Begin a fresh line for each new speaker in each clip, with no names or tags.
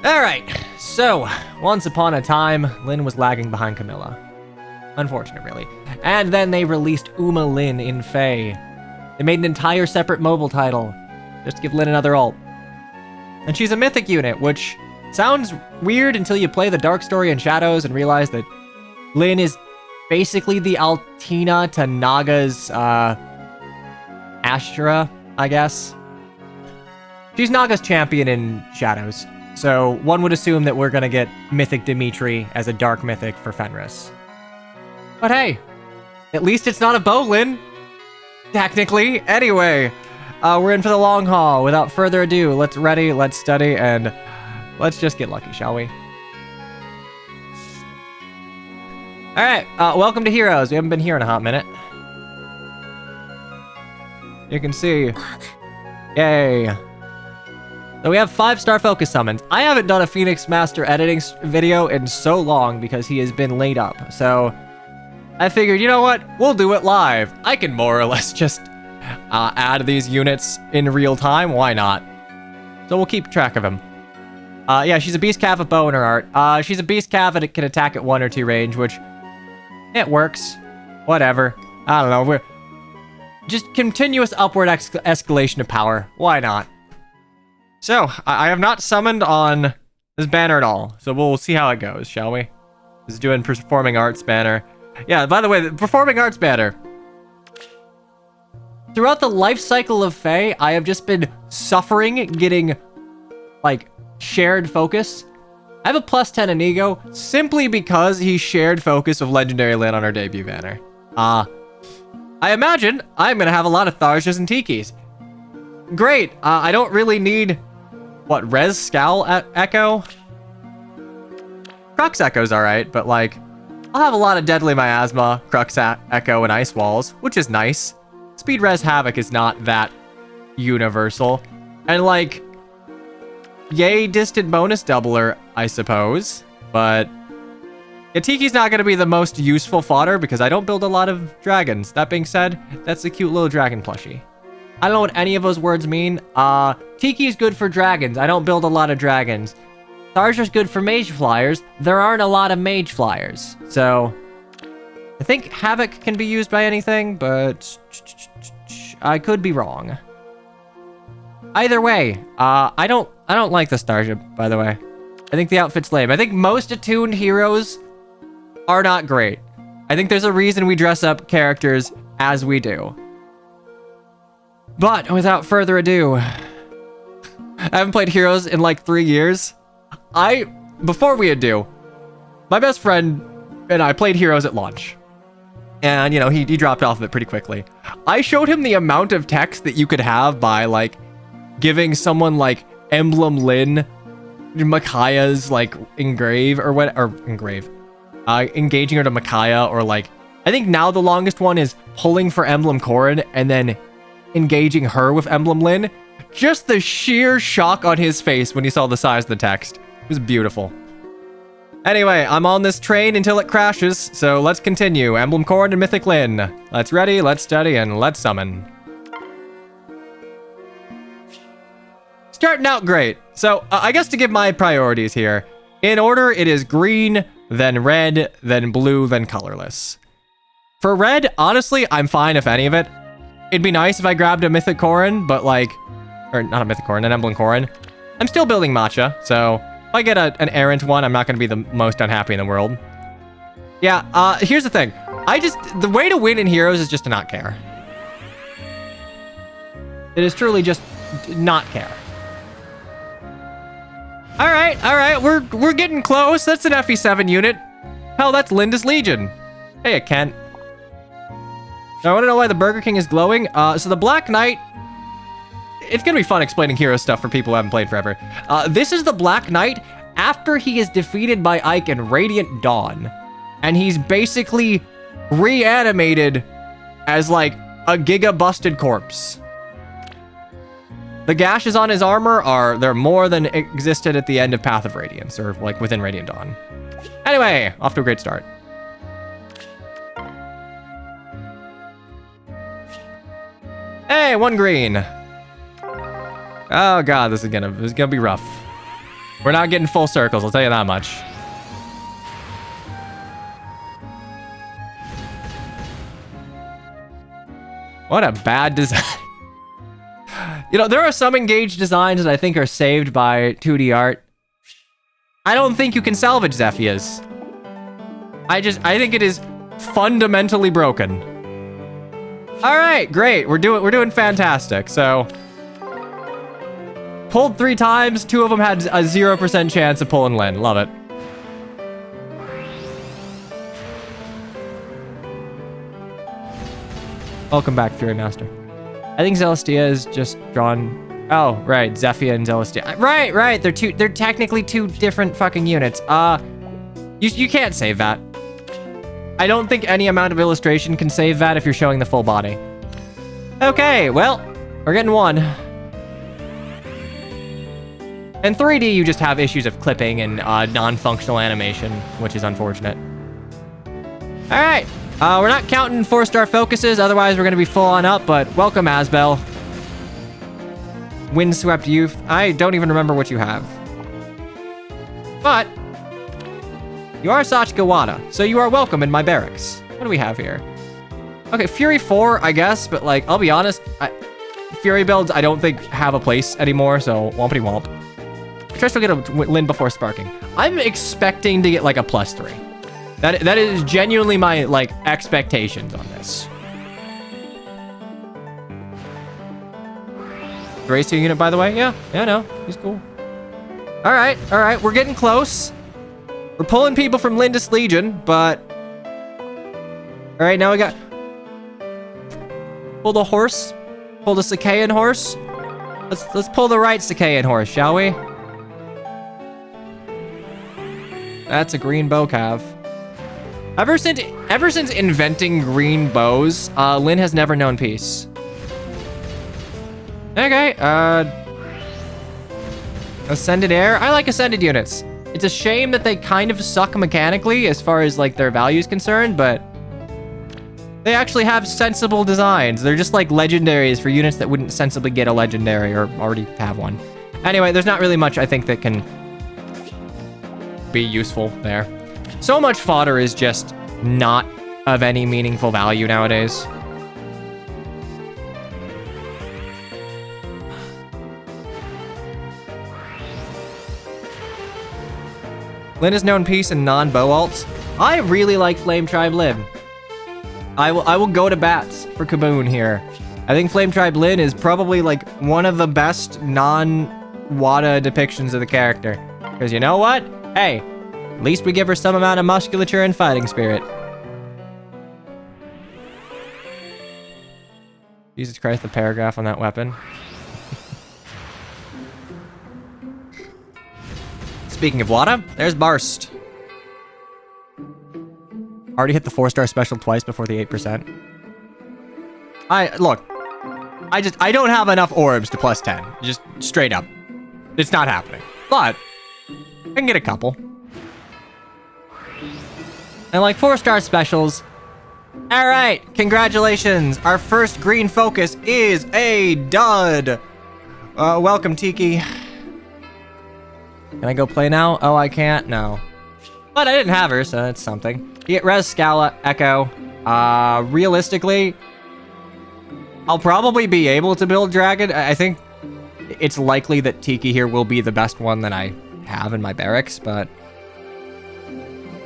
Alright, so, once upon a time, Lyn was lagging behind Camilla. Unfortunate, really. And then they released Uma Lyn in FEH. They made an entire separate mobile title, just to give Lyn another ult. And she's a Mythic unit, which sounds weird until you play the Dark Story and Shadows and realize that Lyn is basically the Altina to Naga's, Astra, I guess. She's Naga's champion in Shadows. So one would assume that we're gonna get Mythic Dimitri as a Dark Mythic for Fenris. But hey, at least it's not a Bolin, technically. Anyway, we're in for the long haul. Without further ado, let's ready, let's study, and let's just get lucky, shall we? Alright, welcome to Heroes. We haven't been here in a hot minute. You can see. Yay. So we have 5-star focus summons. I haven't done a Phoenix Master editing video in so long because he has been laid up. So I figured, you know what? We'll do it live. I can more or less just add these units in real time. Why not? So we'll keep track of him. Yeah, she's a Beast Cav with bow in her art. She's a Beast Cav that can attack at 1 or 2 range, which it works. Whatever. I don't know. We're just continuous upward escalation of power. Why not? So, I have not summoned on this banner at all, so we'll see how it goes, shall we? This is doing Performing Arts banner. Yeah, by the way, the Performing Arts banner. Throughout the life cycle of FEH, I have just been suffering getting, like, shared focus. I have a +10 in ego, simply because he shared focus of Legendary Lyn on our debut banner. I imagine I'm gonna have a lot of Tharjas and Tikis. Great, I don't really need... What, Res Scowl Echo? Crux Echo's alright, but like, I'll have a lot of Deadly Miasma, Crux Echo, and Ice Walls, which is nice. Speed Res Havoc is not that universal. And like, yay distant bonus doubler, I suppose, but Tiki's not going to be the most useful fodder because I don't build a lot of dragons. That being said, that's a cute little dragon plushie. I don't know what any of those words mean. Tiki's good for dragons. I don't build a lot of dragons. Tharja's good for mage flyers. There aren't a lot of mage flyers. So, I think Havoc can be used by anything, but I could be wrong. Either way, I don't like this Tharja, by the way. I think the outfit's lame. I think most attuned heroes are not great. I think there's a reason we dress up characters as we do. But without further ado, I haven't played Heroes in like 3 years. Before we ado, my best friend and I played Heroes at launch. And, you know, he dropped off of it pretty quickly. I showed him the amount of text that you could have by, like, giving someone, like, Emblem Lyn, Micaiah's, like, engaging her to Micaiah, or, like, I think now the longest one is pulling for Emblem Corrin, and then engaging her with Emblem Lyn. Just the sheer shock on his face when he saw the size of the text. It was beautiful. Anyway, I'm on this train until it crashes, so let's continue. Emblem Corrin and Mythic Lyn. Let's ready, let's study, and let's summon. Starting out great. So, I guess to give my priorities here. In order, it is green, then red, then blue, then colorless. For red, honestly, I'm fine if any of it. It'd be nice if I grabbed a Mythic Corrin, but like... Or not a Mythic Corrin, an Emblem Corrin. I'm still building Matcha, so... If I get an errant one, I'm not going to be the most unhappy in the world. Yeah, here's the thing. The way to win in Heroes is just to not care. It is truly just not care. Alright, we're getting close. That's an FE7 unit. Hell, that's Linda's Legion. Hey, Kent. Now, I want to know why the Burger King is glowing. So the Black Knight... It's going to be fun explaining hero stuff for people who haven't played forever. This is the Black Knight after he is defeated by Ike in Radiant Dawn. And he's basically reanimated as, like, a giga-busted corpse. The gashes on his armor they're more than existed at the end of Path of Radiance, or, like, within Radiant Dawn. Anyway, off to a great start. Hey, 1 green. Oh god, this is gonna be rough. We're not getting full circles, I'll tell you that much. What a bad design. You know, there are some engaged designs that I think are saved by 2D art. I don't think you can salvage Zephia's. I think it is fundamentally broken. All right, great. We're doing fantastic. So pulled 3 times. 2 of them had a 0% chance of pulling Lyn. Love it. Welcome back, Fury Master. I think Celestia is just drawn. Oh, right, Zephia and Celestia. Right. They're technically 2 different fucking units. You can't save that. I don't think any amount of illustration can save that if you're showing the full body. Okay, well, we're getting 1. In 3D, you just have issues of clipping and non-functional animation, which is unfortunate. All right, we're not counting 4-star focuses, otherwise we're gonna be full on up, but welcome, Asbel. Windswept Youth. I don't even remember what you have. But you are Sachika Wada, so you are welcome in my barracks. What do we have here? Okay, Fury 4, I guess, but like, I'll be honest, Fury builds I don't think have a place anymore, so wompity womp. Trust will get a Lyn before sparking. I'm expecting to get like a +3. That is genuinely my like expectations on this. Gracie unit, by the way. Yeah, no, he's cool. All right, we're getting close. We're pulling people from Lindis Legion, but all right, now we got pull the horse, pull the Sakaean horse. Let's pull the right Sakaean horse, shall we? That's a green bow cav. Ever since inventing green bows, Lyn has never known peace. Okay, Ascended Air. I like Ascended units. It's a shame that they kind of suck mechanically as far as like their value is concerned, but they actually have sensible designs. They're just like legendaries for units that wouldn't sensibly get a legendary or already have one. Anyway, there's not really much I think that can be useful there. So much fodder is just not of any meaningful value nowadays. Lyn is known peace and non-bow alts. I really like Flame Tribe Lyn. I will go to bats for Kaboon here. I think Flame Tribe Lyn is probably like one of the best non-Wada depictions of the character. Because you know what? Hey, at least we give her some amount of musculature and fighting spirit. Jesus Christ, the paragraph on that weapon. Speaking of Wada, there's Barst. Already hit the 4-star special twice before the 8%. Look, I don't have enough orbs to +10. Just straight up. It's not happening. But I can get a couple. And like 4-star specials. All right, congratulations. Our first green focus is a dud. Welcome, Tiki. Can I go play now? Oh, I can't? No. But I didn't have her, so that's something. You get Res, Scala, Echo. Realistically, I'll probably be able to build Dragon. I think it's likely that Tiki here will be the best one that I have in my barracks, but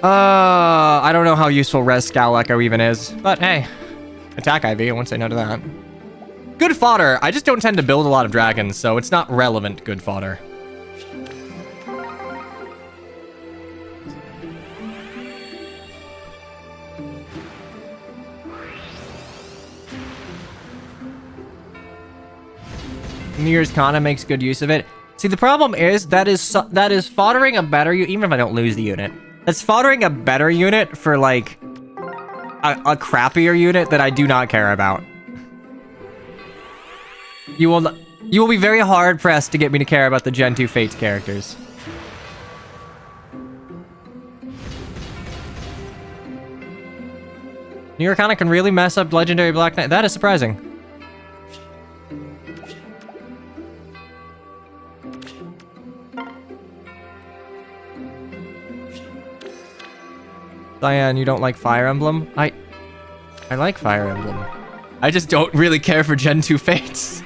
I don't know how useful Res, Scala, Echo even is. But hey, attack IV, I won't say no to that. Good fodder. I just don't tend to build a lot of dragons, so it's not relevant good fodder. New Year's Kana makes good use of it. See, the problem is that is foddering a better unit, even if I don't lose the unit. That's foddering a better unit for like a crappier unit that I do not care about. You will be very hard pressed to get me to care about the Gen 2 Fates characters. New Year Kana can really mess up Legendary Black Knight. That is surprising. Diane, you don't like Fire Emblem? I like Fire Emblem. I just don't really care for Gen 2 Fates.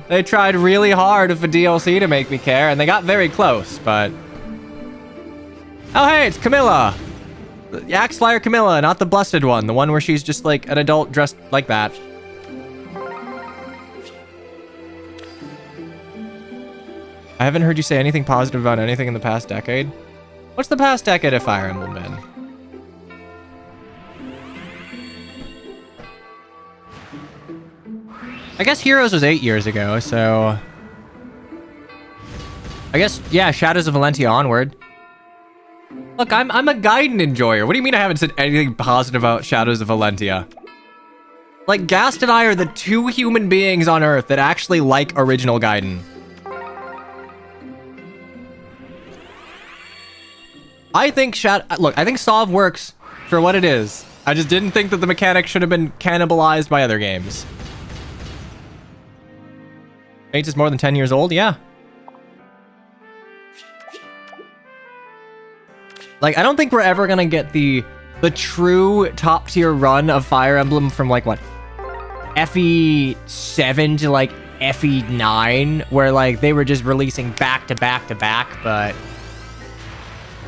They tried really hard with a DLC to make me care, and they got very close, but... Oh, hey, it's Camilla! The Axe Flyer Camilla, not the busted one. The one where she's just like an adult dressed like that. I haven't heard you say anything positive about anything in the past decade. What's the past decade of Fire Emblem been? I guess Heroes was 8 years ago, so... I guess, yeah, Shadows of Valentia onward. Look, I'm a Gaiden enjoyer. What do you mean I haven't said anything positive about Shadows of Valentia? Like, Gast and I are the 2 human beings on Earth that actually like original Gaiden. I think look, I think Sov works for what it is. I just didn't think that the mechanics should have been cannibalized by other games. 8 is more than 10 years old? Yeah. Like, I don't think we're ever gonna get the true top tier run of Fire Emblem from like what? FE7 to like FE9, where like they were just releasing back to back to back, but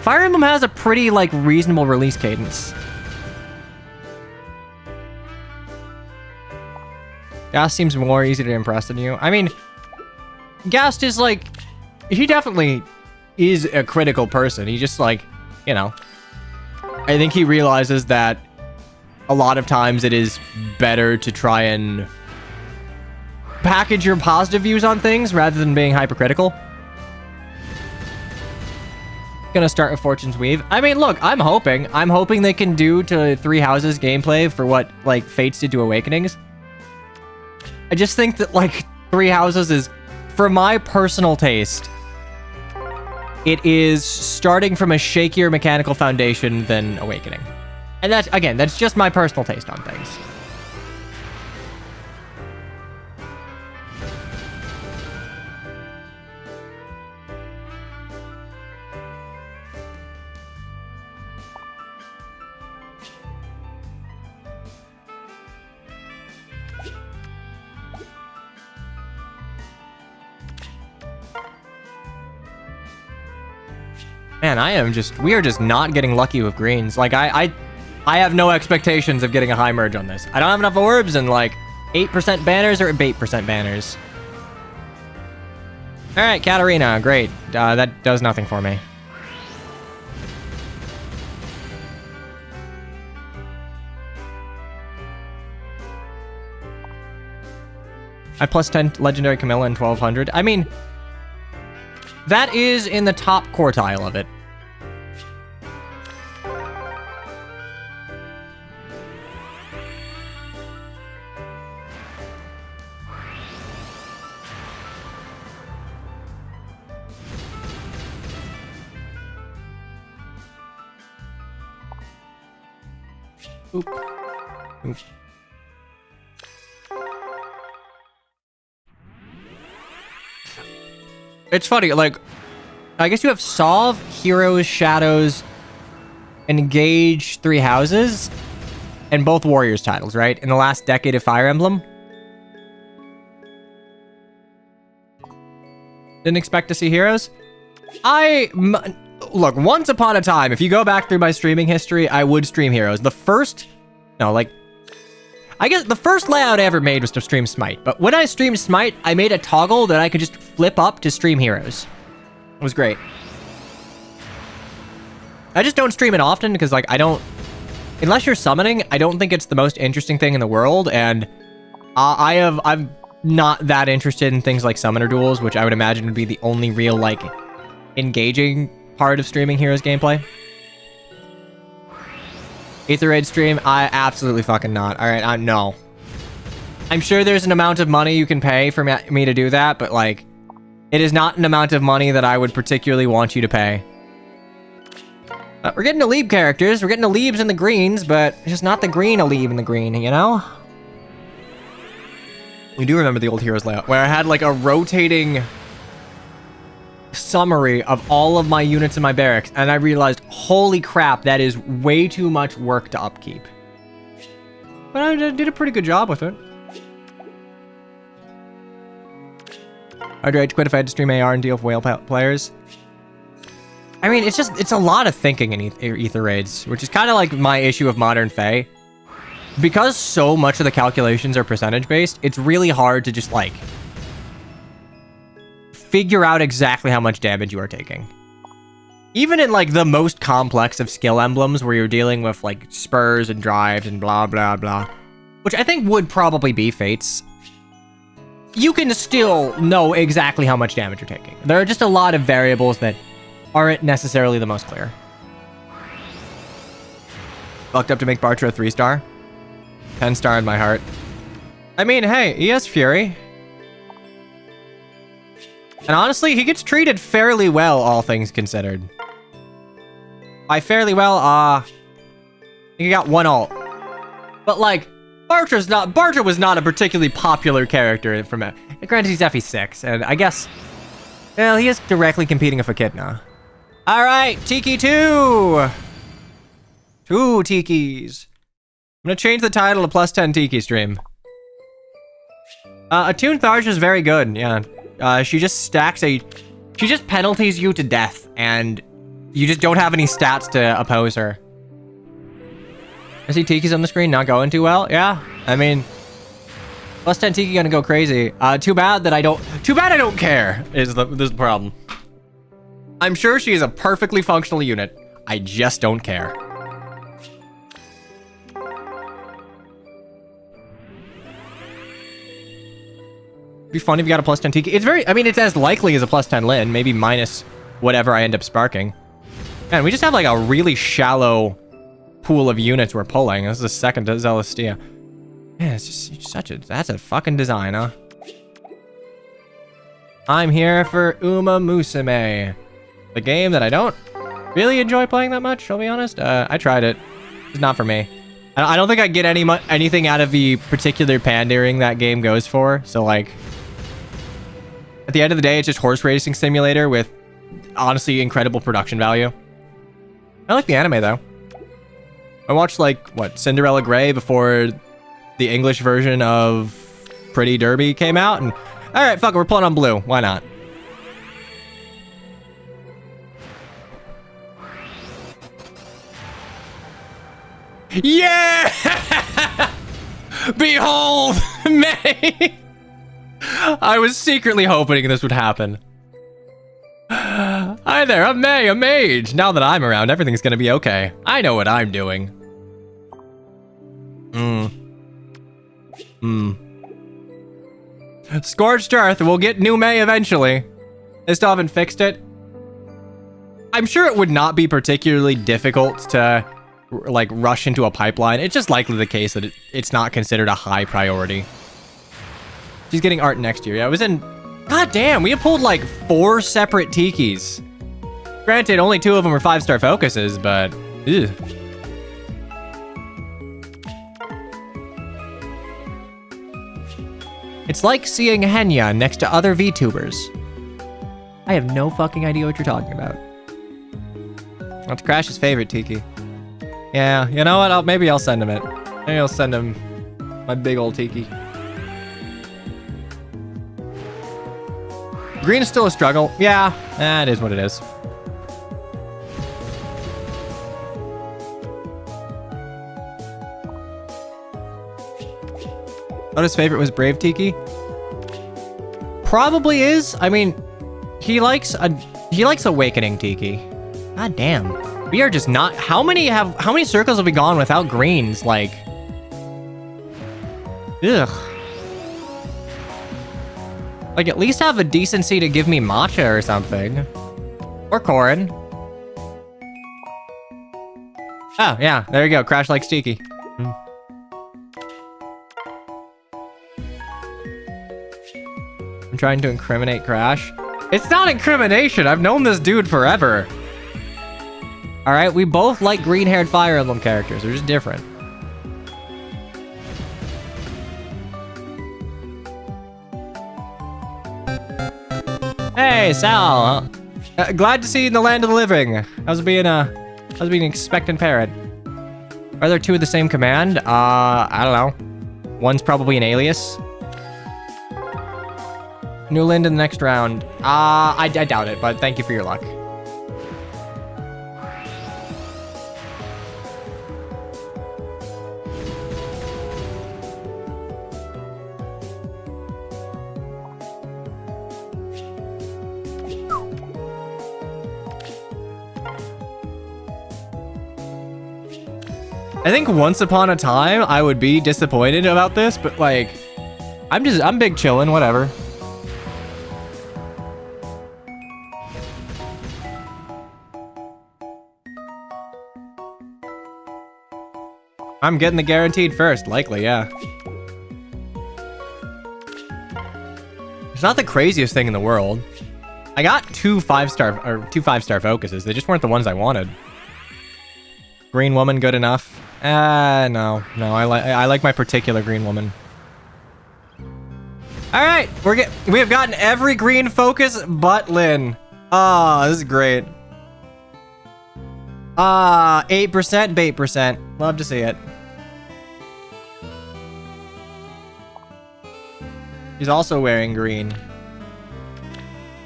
Fire Emblem has a pretty like reasonable release cadence. Gast seems more easy to impress than you. I mean, Gast is like, he definitely is a critical person. He just like, you know, I think he realizes that a lot of times it is better to try and package your positive views on things rather than being hypercritical. Gonna start with Fortune's Weave. I mean, look, I'm hoping they can do to Three Houses gameplay for what like Fates did to Awakenings. I just think that like Three Houses is, for my personal taste, it is starting from a shakier mechanical foundation than Awakening. And that's, again, that's just my personal taste on things. Man, we are just not getting lucky with greens. Like, I have no expectations of getting a high merge on this. I don't have enough orbs, and like 8% banners or 8% banners. All right, Katarina, great. That does nothing for me. I plus 10 legendary Camilla and 1200. I mean, that is in the top quartile of it. Oop. Oop. It's funny, like, I guess you have Solve, Heroes, Shadows, Engage, Three Houses, and both Warriors titles, right? In the last decade of Fire Emblem. Didn't expect to see Heroes. Look, once upon a time, if you go back through my streaming history, I would stream Heroes. I guess the first layout I ever made was to stream Smite, but when I streamed Smite, I made a toggle that I could just flip up to stream Heroes. It was great. I just don't stream it often because, like, unless you're summoning, I don't think it's the most interesting thing in the world, and I'm not that interested in things like summoner duels, which I would imagine would be the only real, like, engaging part of streaming Heroes gameplay. Aether Raid stream? I absolutely fucking not. All right, no. I'm sure there's an amount of money you can pay for me to do that, but like, it is not an amount of money that I would particularly want you to pay. We're getting Alebe characters. We're getting Alebes in the greens, but it's just not the green Alebe in the green, you know? You do remember the old Heroes layout, where I had like a rotating summary of all of my units in my barracks, and I realized, holy crap, that is way too much work to upkeep. But I did a pretty good job with it. I'd rage quit if I had to stream AR and deal with whale players. I mean, it's a lot of thinking in Ether raids, which is kind of like my issue of Modern Fae. Because so much of the calculations are percentage-based, it's really hard to just, like, figure out exactly how much damage you are taking. Even in, like, the most complex of skill emblems, where you're dealing with, like, spurs and drives and blah, blah, blah, which I think would probably be Fates, you can still know exactly how much damage you're taking. There are just a lot of variables that aren't necessarily the most clear. Fucked up to make Bartra a 3-star. 10-star in my heart. I mean, hey, he has Fury. And honestly, he gets treated fairly well, all things considered. By fairly well, he got 1 ult. But like, Bartra was not a particularly popular character from it. Granted, he's FE6, and I guess, well, he is directly competing with Echidna. All right, Tiki 2. 2 Tikis. I'm gonna change the title to +10 Tiki stream. Attuned Tharja is very good, yeah. She just penalties you to death, and you just don't have any stats to oppose her. I see Tiki's on the screen not going too well. Yeah, I mean, +10 Tiki gonna go crazy. Too bad I don't care is the problem. I'm sure she is a perfectly functional unit. I just don't care. It'd be fun if you got a +10 Tiki. It's as likely as a +10 Lin, maybe minus whatever I end up sparking. Man, we just have like a really shallow pool of units we're pulling. This is the second Zelestia. Man, it's just that's a fucking design, huh? I'm here for Uma Musume. The game that I don't really enjoy playing that much, I'll be honest. I tried it. It's not for me. I don't think I get anything out of the particular pandering that game goes for. So like, at the end of the day, it's just horse racing simulator with honestly incredible production value. I like the anime though. I watched like, what, Cinderella Grey before the English version of Pretty Derby came out, and all right, fuck it, we're pulling on blue. Why not? Yeah! Behold, May! I was secretly hoping this would happen. Hi there, I'm May, a mage. Now that I'm around, everything's gonna be okay. I know what I'm doing. Scorched Earth, we'll get new May eventually. They still haven't fixed it. I'm sure it would not be particularly difficult to like rush into a pipeline. It's just likely the case that it's not considered a high priority. She's getting art next year. Yeah, it was in... God damn, we have pulled like 4 separate Tikis. Granted, only 2 of them were 5-star focuses, but... Ew. It's like seeing Henya next to other VTubers. I have no fucking idea what you're talking about. That's Crash's favorite Tiki. Yeah, you know what? Maybe I'll send him it. Maybe I'll send him my big old Tiki. Green is still a struggle. Yeah, it is what it is. Thought his favorite was Brave Tiki. Probably is. I mean, he likes Awakening Tiki. God damn. We are just not... How many circles have we gone without greens? Like... Ugh. Like, at least have a decency to give me matcha or something. Or Corrin. Oh, yeah. There you go. Crash likes Tiki. I'm trying to incriminate Crash. It's not incrimination. I've known this dude forever. All right, we both like green-haired Fire Emblem characters. They're just different. Hey, Sal. Glad to see you in the land of the living. I was being an expectant parent. Are there two of the same command? I don't know. One's probably an alias. Newland in the next round. I doubt it, but thank you for your luck. I think once upon a time I would be disappointed about this, but like, I'm big chillin', whatever. I'm getting the guaranteed first, likely, yeah. It's not the craziest thing in the world. I got two 5-star focuses. They just weren't the ones I wanted. Green woman, good enough. No, I like my particular green woman. All right, we have gotten every green focus but Lynn. Oh, this is great. 8% bait%. Love to see it. He's also wearing green.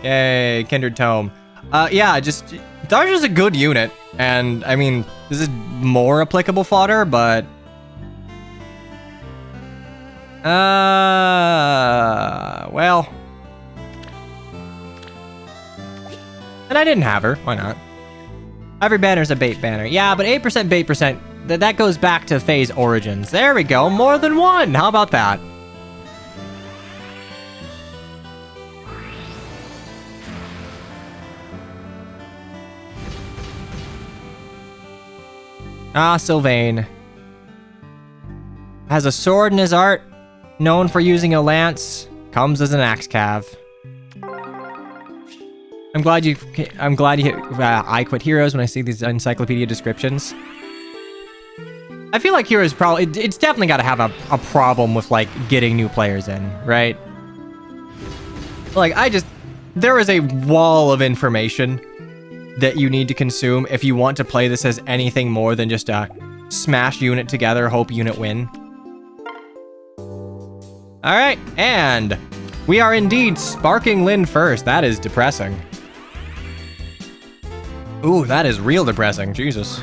Yay, Kindred Tome. Yeah, just Darja's a good unit, and I mean, this is more applicable fodder, but well, and I didn't have her. Why not? Every banner's a bait banner. Yeah, but 8% bait%, that goes back to FEH's origins. There we go, more than one. How about that? Ah, Sylvain. Has a sword in his art, known for using a lance, comes as an axe cav. I'm glad you hit I quit heroes when I see these encyclopedia descriptions. I feel like heroes it's definitely got to have a problem with like getting new players in, right? Like there is a wall of information that you need to consume if you want to play this as anything more than just a smash unit together, hope unit win. All right, and we are indeed sparking Lynn first. That is depressing. Ooh, that is real depressing. Jesus.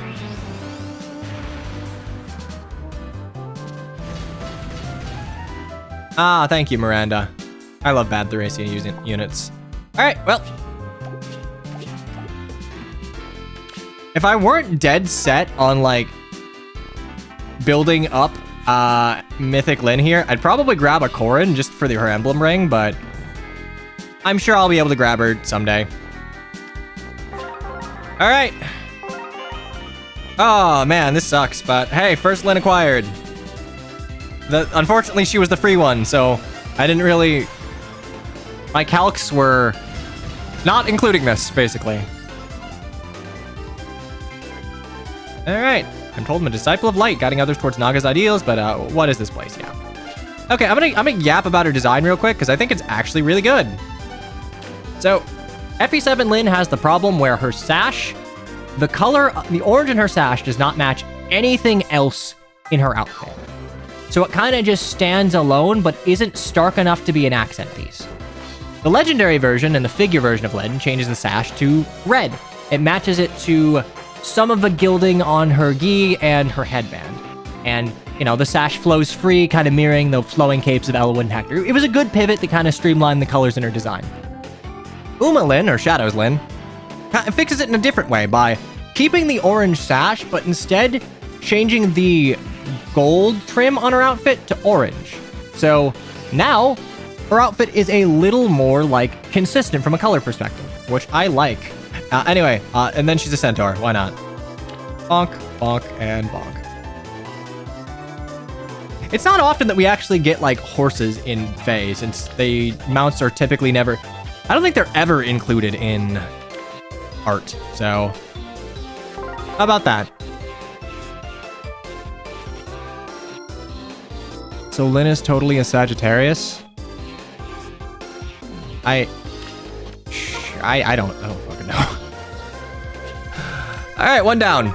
Ah, thank you, Miranda. I love bad Thracian units. All right, well. If I weren't dead set on, like, building up Mythic Lynn here, I'd probably grab a Corrin just for her emblem ring, but I'm sure I'll be able to grab her someday. All right. Oh, man, this sucks, but hey, first Lynn acquired. Unfortunately, she was the free one, so I didn't really... My calcs were not including this, basically. Alright, I'm told I'm a disciple of light, guiding others towards Naga's ideals, but what is this place? Yeah. Okay, I'm gonna yap about her design real quick, because I think it's actually really good. So, FE7 Lynn has the problem where her sash, the orange in her sash does not match anything else in her outfit. So it kind of just stands alone, but isn't stark enough to be an accent piece. The legendary version and the figure version of Lynn changes the sash to red. It matches it to some of the gilding on her gi and her headband. And, you know, the sash flows free, kind of mirroring the flowing capes of Elwyn and Hector. It was a good pivot to kind of streamline the colors in her design. Uma Lynn, or Shadows Lynn, fixes it in a different way by keeping the orange sash, but instead changing the gold trim on her outfit to orange. So now her outfit is a little more like consistent from a color perspective, which I like. Anyway, and then she's a centaur. Why not? Bonk, bonk, and bonk. It's not often that we actually get like horses in FEH, since the mounts are typically never... I don't think they're ever included in art. So how about that? So Lynn is totally a Sagittarius? I don't fucking no. All right, one down.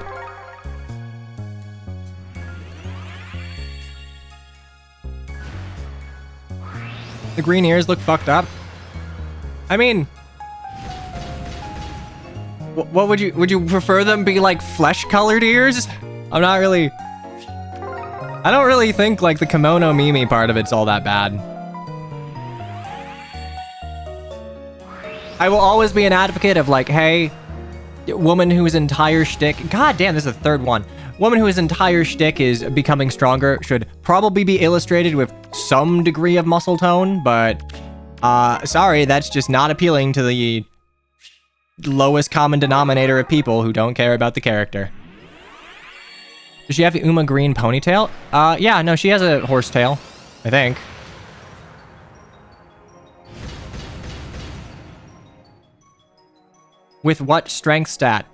The green ears look fucked up. I mean, what would you prefer them be like flesh-colored ears? I don't really think like the kimono Mimi part of it's all that bad. I will always be an advocate of like, hey, woman whose entire shtick, god damn, this is the third one. Woman whose entire shtick is becoming stronger should probably be illustrated with some degree of muscle tone, but sorry, that's just not appealing to the lowest common denominator of people who don't care about the character. Does she have the Uma green ponytail? Yeah, no, she has a horsetail, I think. With what strength stat?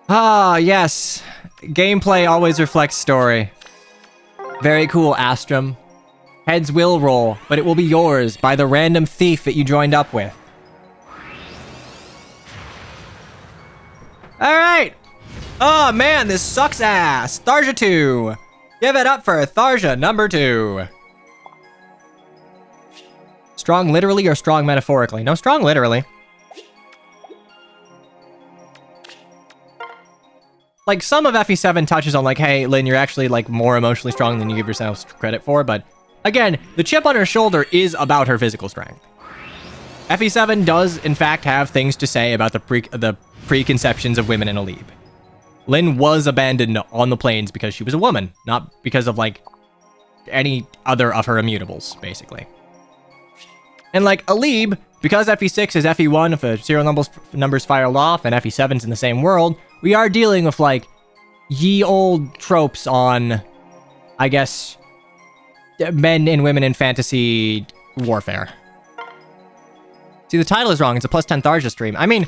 Ah, yes. Gameplay always reflects story. Very cool, Astrum. Heads will roll, but it will be yours by the random thief that you joined up with. Alright! Oh man, this sucks ass! Tharja 2! Give it up for Tharja number 2. Strong literally or strong metaphorically? No, strong literally. Like, some of FE7 touches on like, hey, Lyn, you're actually like more emotionally strong than you give yourself credit for, but again, the chip on her shoulder is about her physical strength. FE7 does, in fact, have things to say about the preconceptions of women in Alib. Lyn was abandoned on the plains because she was a woman, not because of like any other of her immutables, basically. And like Alib, because FE6 is FE1 if the serial numbers filed off and FE7's in the same world, we are dealing with like ye old tropes on, I guess, men and women in fantasy warfare. See, the title is wrong. It's a plus 10 Tharja stream. I mean,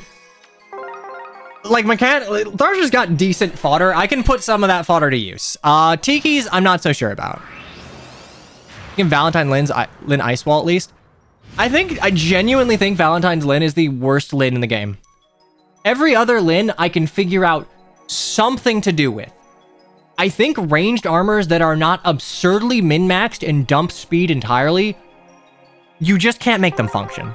like, Tharja's got decent fodder. I can put some of that fodder to use. Tiki's, I'm not so sure about. In Valentine Lyn Icewall, at least. I genuinely think Valentine's Lyn is the worst Lyn in the game. Every other Lyn I can figure out something to do with. I think ranged armors that are not absurdly min-maxed and dump speed entirely, you just can't make them function.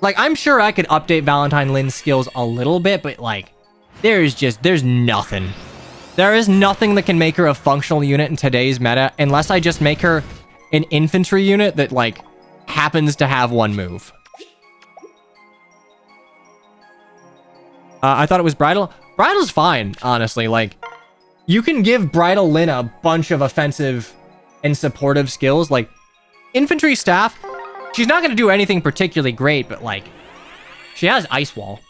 Like, I'm sure I could update Valentine Lyn's skills a little bit, but like, there's nothing. There is nothing that can make her a functional unit in today's meta unless I just make her an infantry unit that like happens to have one move. I thought it was Bridal. Bridal's fine, honestly. Like, you can give Bridal Lyn a bunch of offensive and supportive skills. Like, infantry staff, she's not going to do anything particularly great, but like, she has Ice Wall.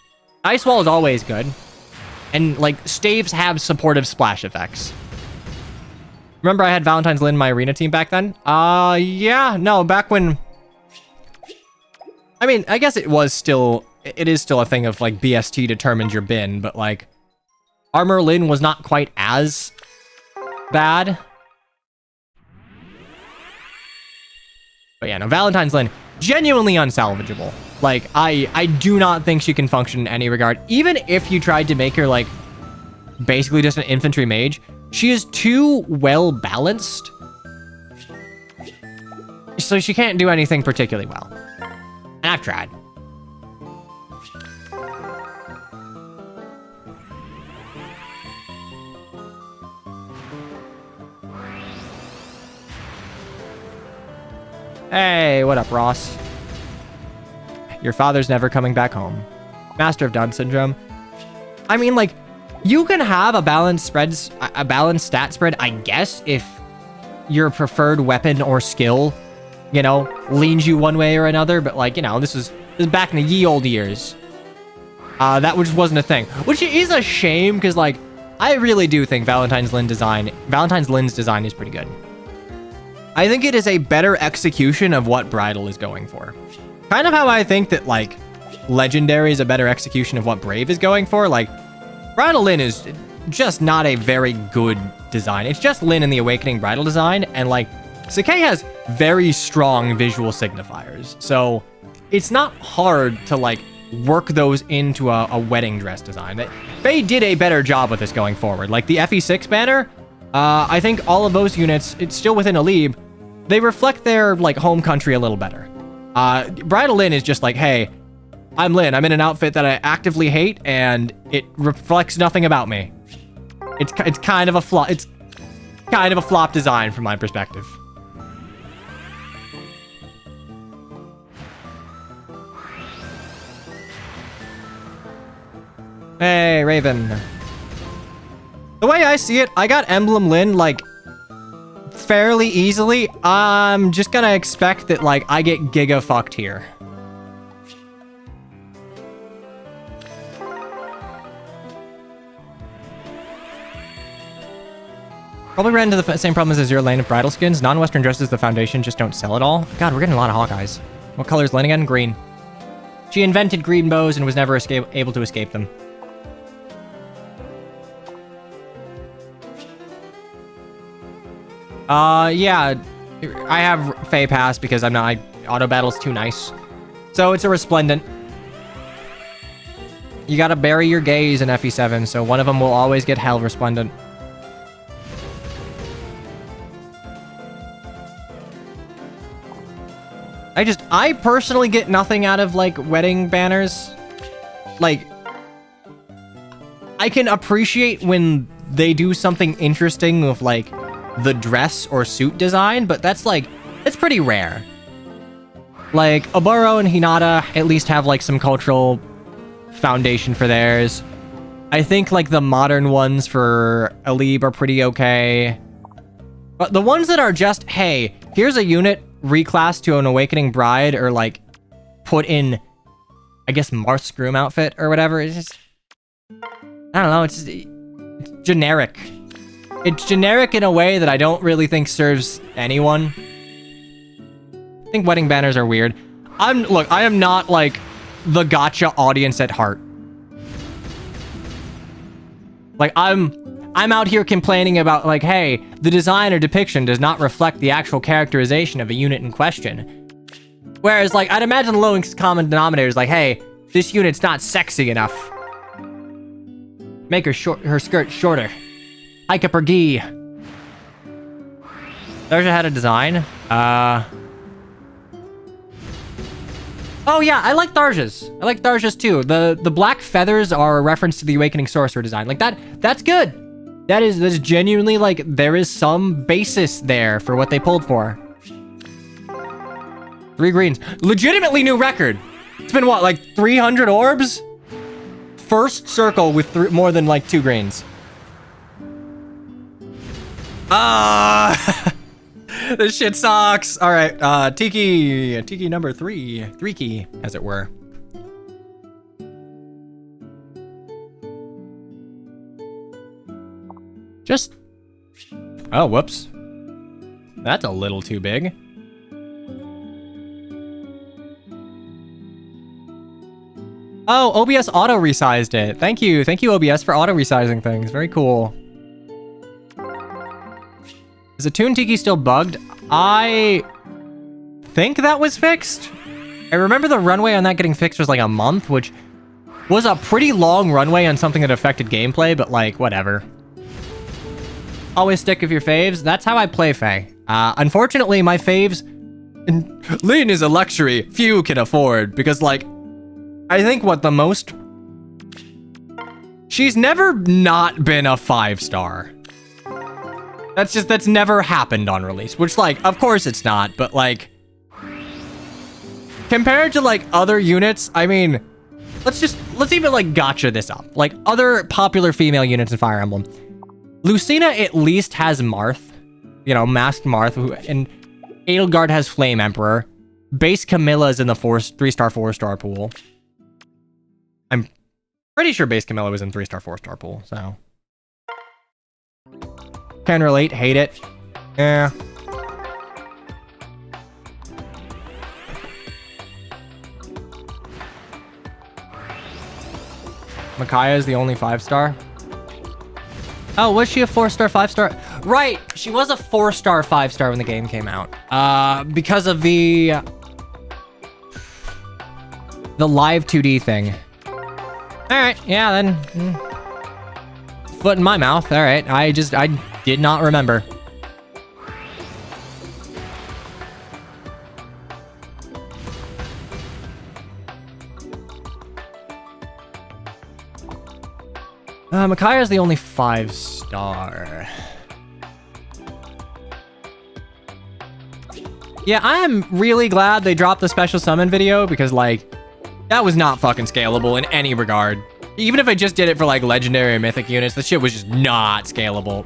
Ice Wall is always good. And like, staves have supportive splash effects. Remember I had Valentine's Lyn in my arena team back then? Yeah, no, back when... I mean, I guess it is still a thing of like BST determines your bin, but like Armor Lyn was not quite as bad. But yeah, no, Valentine's Lyn, genuinely unsalvageable. Like, I do not think she can function in any regard. Even if you tried to make her like basically just an infantry mage, she is too well balanced. So she can't do anything particularly well. And I've tried. Hey, what up, Ross? Your father's never coming back home. Master of Down Syndrome. I mean, like, you can have a balanced stat spread, I guess, if your preferred weapon or skill, you know, leans you one way or another. But like, you know, this is back in the ye old years. That just wasn't a thing, which is a shame because like, I really do think Valentine's Lyn's design is pretty good. I think it is a better execution of what Bridal is going for. Kind of how I think that like Legendary is a better execution of what Brave is going for. Like, Bridal Lyn is just not a very good design. It's just Lyn in the Awakening Bridal design, and like Sakai has very strong visual signifiers. So it's not hard to like work those into a wedding dress design. They did a better job with this going forward. Like the FE6 banner, I think all of those units, it's still within Alib, they reflect their like home country a little better. Bridal Lynn is just like, hey, I'm Lynn. I'm in an outfit that I actively hate, and it reflects nothing about me. It's kind of a flop. It's kind of a flop design from my perspective. Hey, Raven. The way I see it, I got Emblem Lynn like fairly easily. I'm just gonna expect that like I get giga fucked here. Probably ran into the same problems as your lane of bridal skins. Non-Western dresses, the foundation just don't sell at all. God, we're getting a lot of Hawkeyes. What color is Lynn again? Green. She invented green bows and was never able to escape them. Yeah, I have Fey Pass because auto battle's too nice. So it's a Resplendent. You gotta bury your gaze in FE7, so one of them will always get held Resplendent. I personally get nothing out of, like, wedding banners. Like, I can appreciate when they do something interesting with, like, the dress or suit design, but that's, like, it's pretty rare. Like, Oboro and Hinata at least have, like, some cultural foundation for theirs. I think, like, the modern ones for Alib are pretty okay. But the ones that are just, hey, here's a unit reclassed to an Awakening Bride or, like, put in, I guess, Marth's groom outfit or whatever. It's just, I don't know, it's generic. It's generic in a way that I don't really think serves anyone. I think wedding banners are weird. Look, I am not, like, the gacha audience at heart. Like, I'm out here complaining about, like, hey, the design or depiction does not reflect the actual characterization of a unit in question. Whereas, like, I'd imagine the lowest common denominator is like, hey, this unit's not sexy enough. Make her skirt shorter. Hike up her gi. There's had a design. Oh yeah, I like Tharja's. I like Tharja's too. The black feathers are a reference to the Awakening Sorcerer design. Like that's good. That's genuinely, like, there is some basis there for what they pulled for. 3 greens. Legitimately new record. It's been what, like 300 orbs? First circle with more than like 2 greens. This shit sucks. All right, Tiki number 3 key, as it were. Just, oh, whoops. That's a little too big. Oh, OBS auto resized it. Thank you, OBS, for auto resizing things. Very cool. Is the Toon Tiki still bugged? I think that was fixed. I remember the runway on that getting fixed was like a month, which was a pretty long runway on something that affected gameplay, but like, whatever. Always stick with your faves. That's how I play Fae. Unfortunately, my faves... Lean is a luxury few can afford, because, like, I think what the most... She's never not been a 5-star. That's never happened on release, which, like, of course it's not, but, like... Compared to, like, other units, I mean... Let's even, like, gacha this up. Like, other popular female units in Fire Emblem. Lucina at least has Marth, you know, Masked Marth, and Edelgard has Flame Emperor. Base Camilla is in the 3-star, 4-star pool. I'm pretty sure Base Camilla was in 3-star, 4-star pool, so. Can relate, hate it. Yeah. Micaiah is the only 5-star. Oh, was she a 4-star, 5-star? Right, she was a 4-star, 5-star when the game came out. Because of the... the live 2D thing. All right, yeah, then. Foot in my mouth. All right, I did not remember. Mikaya's the only 5-star. Yeah, I am really glad they dropped the special summon video because, like, that was not fucking scalable in any regard. Even if I just did it for, like, legendary or mythic units, the shit was just not scalable.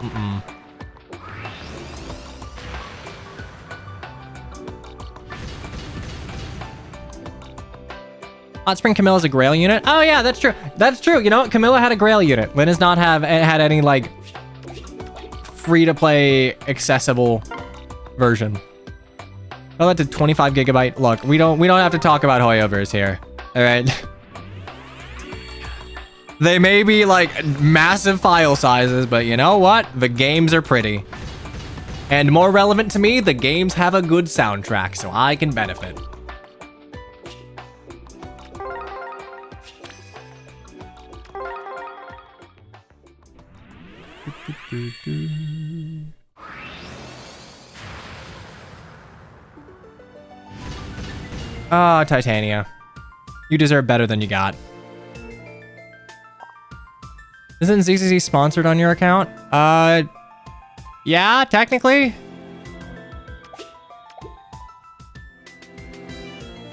Hot Spring Camilla's a Grail unit? Oh, yeah, that's true. That's true. You know what? Camilla had a Grail unit. Lynn has not had any, like, free-to-play accessible version. Oh, that's a 25 gigabyte. Look, we don't have to talk about Hoyoverse here. All right. They may be, like, massive file sizes, but you know what? The games are pretty. And more relevant to me, the games have a good soundtrack, so I can benefit. Ah, Titania. You deserve better than you got. Isn't ZZZ sponsored on your account? Yeah, technically.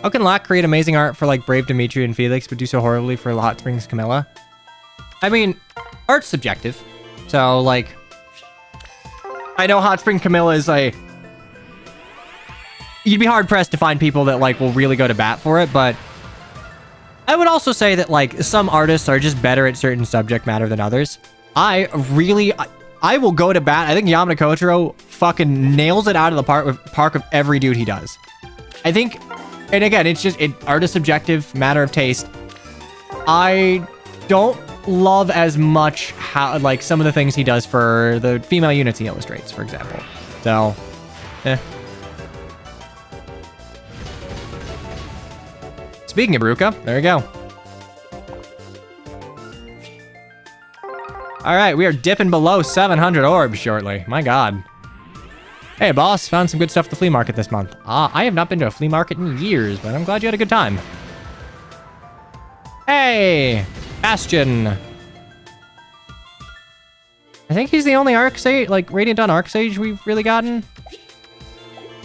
How can Lack create amazing art for like Brave Dimitri and Felix, but do so horribly for Hot Springs Camilla? I mean, art's subjective. So, like, I know Hot Spring Camilla is like, you'd be hard pressed to find people that like will really go to bat for it, but I would also say that like some artists are just better at certain subject matter than others. I will go to bat. I think Yamada Kochiro fucking nails it out of the park of every dude he does. I think, and again, it's just art is subjective, matter of taste. I don't love as much how like some of the things he does for the female units he illustrates, for example. So, Speaking of Bruka, there you go. All right, we are dipping below 700 orbs shortly. My God. Hey, boss, found some good stuff at the flea market this month. I have not been to a flea market in years, but I'm glad you had a good time. Hey, Bastion. I think he's the only Arc Sage, like Radiant Dawn Arc Sage we've really gotten.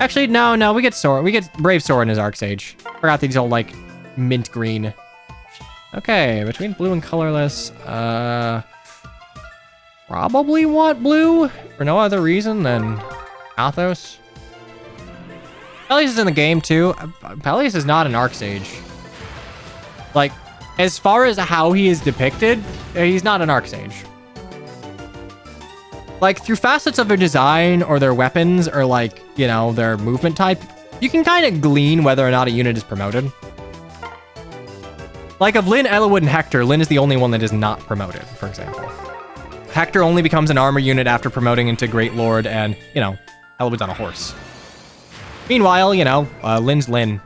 Actually, no, we get Sora. We get Brave Sora in his Arc Sage. Forgot that he's all like mint green. Okay, between blue and colorless, probably want blue for no other reason than Athos. Peleus is in the game too. Peleus is not an Arc Sage. Like, as far as how he is depicted, he's not an Arc Sage. Like, through facets of their design or their weapons or like, you know, their movement type, you can kind of glean whether or not a unit is promoted. Like, of Lyn, Eliwood, and Hector, Lyn is the only one that is not promoted, for example. Hector only becomes an armor unit after promoting into Great Lord, and, you know, Eliwood's on a horse. Meanwhile, you know, Lyn's Lyn.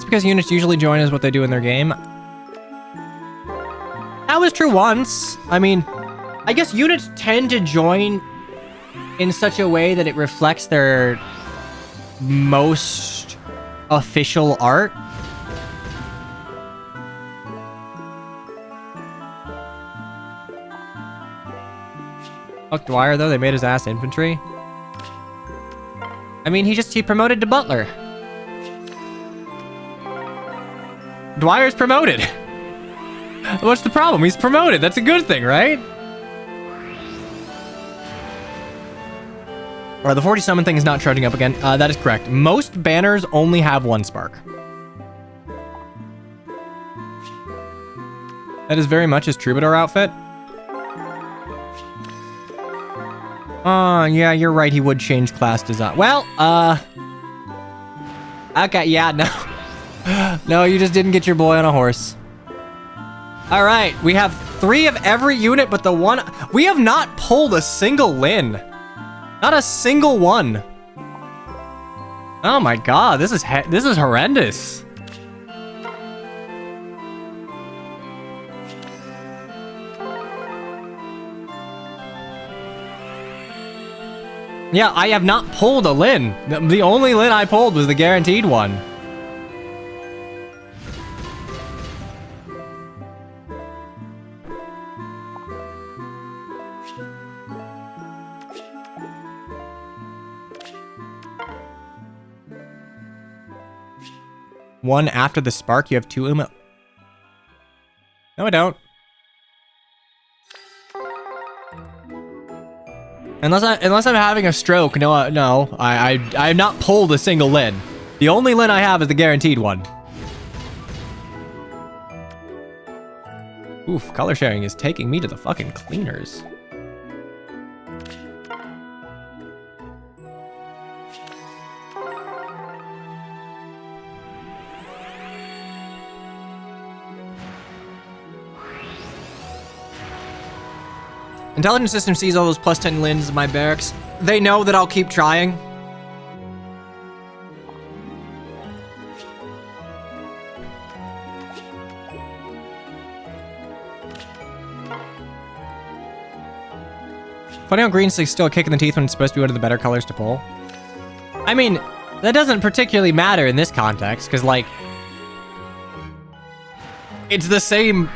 Because units usually join as what they do in their game. That was true once. I mean, I guess units tend to join in such a way that it reflects their most official art. Fuck Dwyer though, they made his ass infantry. I mean, he promoted to Butler. Dwyer's promoted. What's the problem? He's promoted. That's a good thing, right? Or the 40 summon thing is not charging up again. That is correct. Most banners only have one spark. That is very much his troubadour outfit. Yeah, you're right. He would change class design. Well, okay, yeah, no. No, you just didn't get your boy on a horse. All right, we have 3 of every unit, but the one... We have not pulled a single Lin. Not a single one. Oh my god, this is horrendous. Yeah, I have not pulled a Lin. The only Lin I pulled was the guaranteed one. One after the spark, you have 2 Uma. No, I don't. Unless I'm having a stroke, no, I have not pulled a single Lin. The only Lin I have is the guaranteed one. Oof, color sharing is taking me to the fucking cleaners. Intelligence system sees all those plus 10 Lins in my barracks. They know that I'll keep trying. Funny how green's like still a kick in the teeth when it's supposed to be one of the better colors to pull. I mean, that doesn't particularly matter in this context, because like, it's the same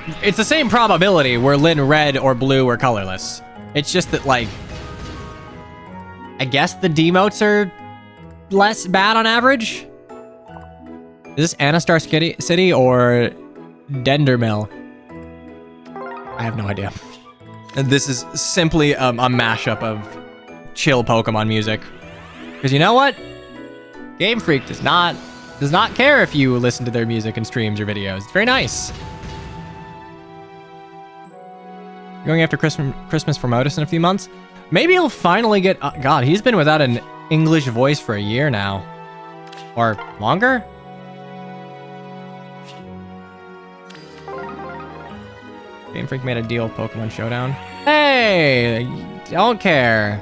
probability where Lin red or blue or colorless. It's just that, like, I guess the demotes are less bad on average. Is this Anastar City or Dendermill? I have no idea. This is simply a mashup of chill Pokemon music. Because you know what? Game Freak does not care if you listen to their music and streams or videos. It's very nice. Going after Christmas for Modus in a few months. Maybe he'll finally get... God, he's been without an English voice for a year now. Or longer? Game Freak made a deal with Pokemon Showdown. Hey! Don't care.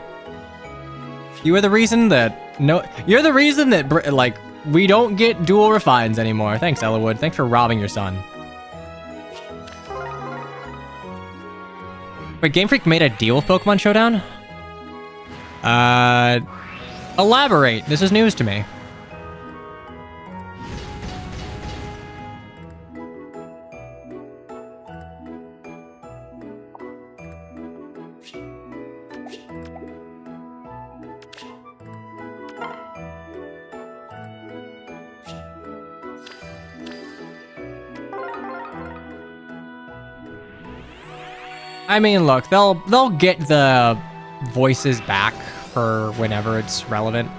You are the reason that... No, you're the reason that, like, we don't get dual refines anymore. Thanks, Ellawood. Thanks for robbing your son. Wait, Game Freak made a deal with Pokemon Showdown? Elaborate. This is news to me. I mean, look, they'll get the voices back for whenever it's relevant.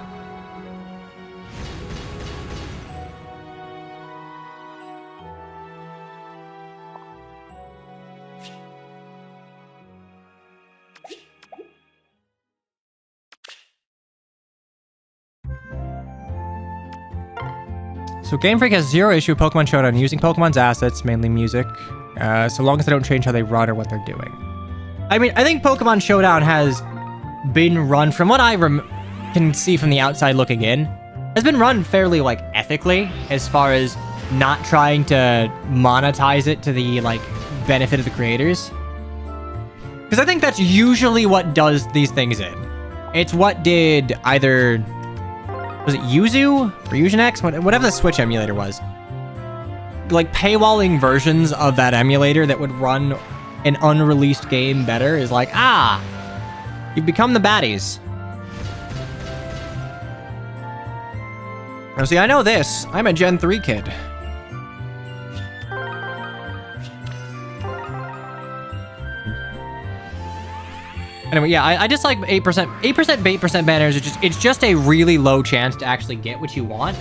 So Game Freak has zero issue with Pokemon Showdown using Pokemon's assets, mainly music, so long as they don't change how they run or what they're doing. I mean, I think Pokemon Showdown has been run, from what I can see from the outside looking in, has been run fairly, like, ethically, as far as not trying to monetize it to the, like, benefit of the creators. Because I think that's usually what does these things in. It's what did either... Was it Yuzu? Or Fusion X? Whatever the Switch emulator was. Like, paywalling versions of that emulator that would run an unreleased game better is like, ah, you've become the baddies. Now, see, I know this. I'm a Gen 3 kid. Anyway, yeah, I just like 8%. 8% banners. It's just a really low chance to actually get what you want.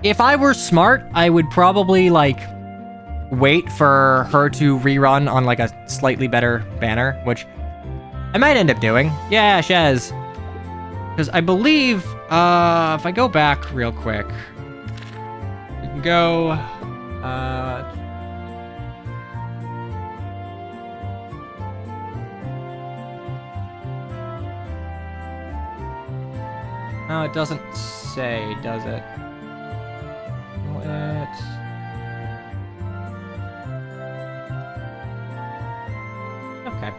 If I were smart, I would probably, like, wait for her to rerun on like a slightly better banner, which I might end up doing. Yeah, Shez. Because I believe, if I go back real quick, we can go, no, it doesn't say, does it? Okay.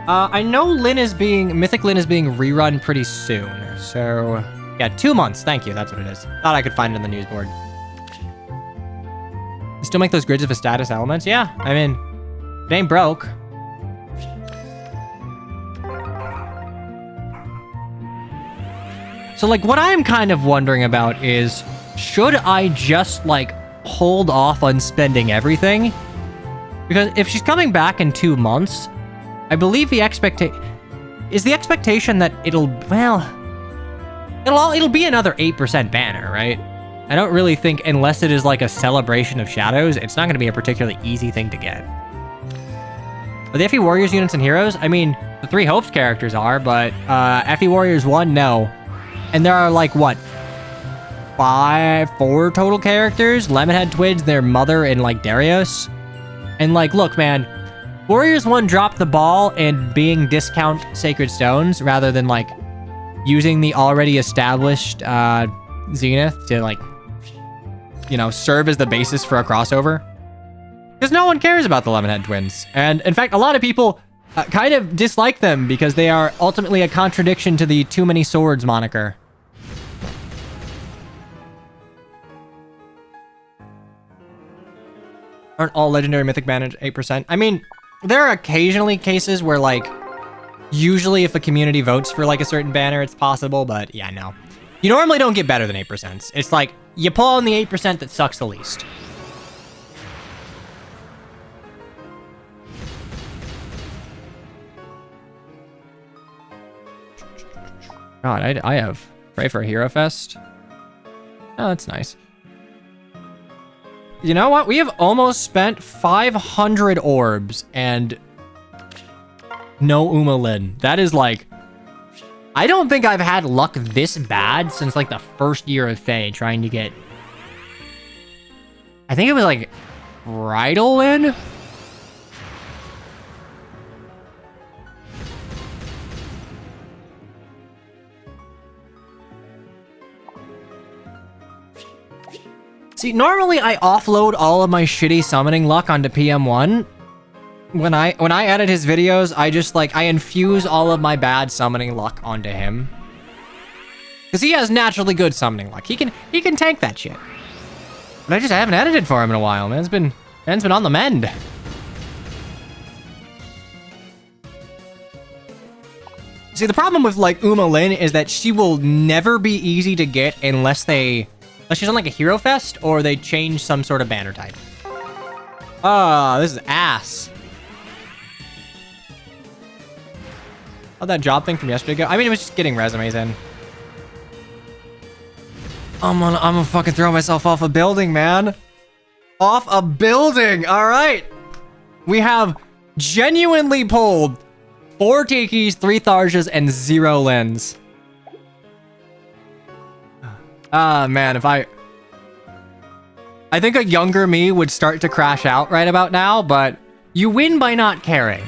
I know Mythic Lyn is being rerun pretty soon. So, yeah, 2 months. Thank you. That's what it is. Thought I could find it on the news board. Still make those grids of a status elements? Yeah, I mean, it ain't broke. So, like, what I'm kind of wondering about is, should I just, like, hold off on spending everything? Because if she's coming back in 2 months, I believe the expectation that it'll be another 8% banner, right? I don't really think, unless it is like a celebration of shadows, it's not going to be a particularly easy thing to get. Are the FE Warriors units and heroes? I mean, the 3 Hopes characters are, but FE Warriors 1, no. And there are like, what? 4 total characters? Lemonhead Twins, their mother, and like Darius. And like, look, man, Warriors 1 dropped the ball in being discount Sacred Stones rather than like using the already established Zenith to like, you know, serve as the basis for a crossover. Because no one cares about the Lemonhead Twins. And in fact, a lot of people kind of dislike them because they are ultimately a contradiction to the Too Many Swords moniker. Aren't all legendary mythic banners 8%? I mean, there are occasionally cases where, like, usually if a community votes for, like, a certain banner, it's possible, but yeah, no. You normally don't get better than 8%. It's like, you pull on the 8% that sucks the least. God, I have Pray for a Hero Fest. Oh, that's nice. You know what? We have almost spent 500 orbs and no Uma Lyn. That is like... I don't think I've had luck this bad since like the first year of FEH trying to get... I think it was like rite Lyn? See, normally I offload all of my shitty summoning luck onto PM1. When I edit his videos, I just like, I infuse all of my bad summoning luck onto him. Because he has naturally good summoning luck. He can tank that shit. But I haven't edited for him in a while, man. Man's been on the mend. See, the problem with like Uma Lyn is that she will never be easy to get unless she's on like a Hero Fest or they change some sort of banner type. Oh, this is ass. How'd that job thing from yesterday go? I mean, it was just getting resumes in. I'm gonna fucking throw myself off a building, man. Off a building, all right. We have genuinely pulled 4 Tikis, 3 Tharjas, and 0 Lyns. Ah, man, if I think a younger me would start to crash out right about now, but you win by not caring.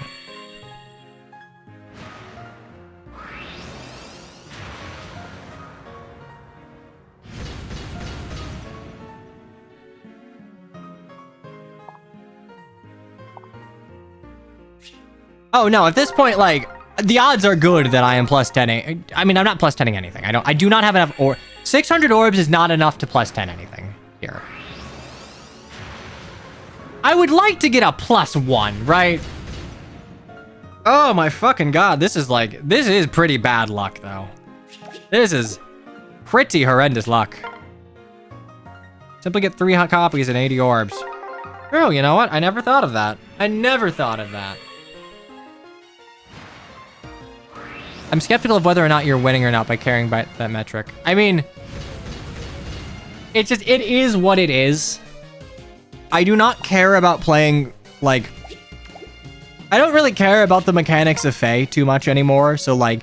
Oh no, at this point, like, the odds are good that I am plus 10. I mean, I'm not plus 10ing anything. I do not have enough 600 orbs is not enough to plus 10 anything here. I would like to get a plus 1, right? Oh my fucking god, this is pretty bad luck though. This is pretty horrendous luck. Simply get 3 hot copies and 80 orbs. Oh, you know what? I never thought of that. I never thought of that. I'm skeptical of whether or not you're winning or not by caring by that metric. I mean, it is what it is. I do not care about playing, like... I don't really care about the mechanics of FEH too much anymore, so, like...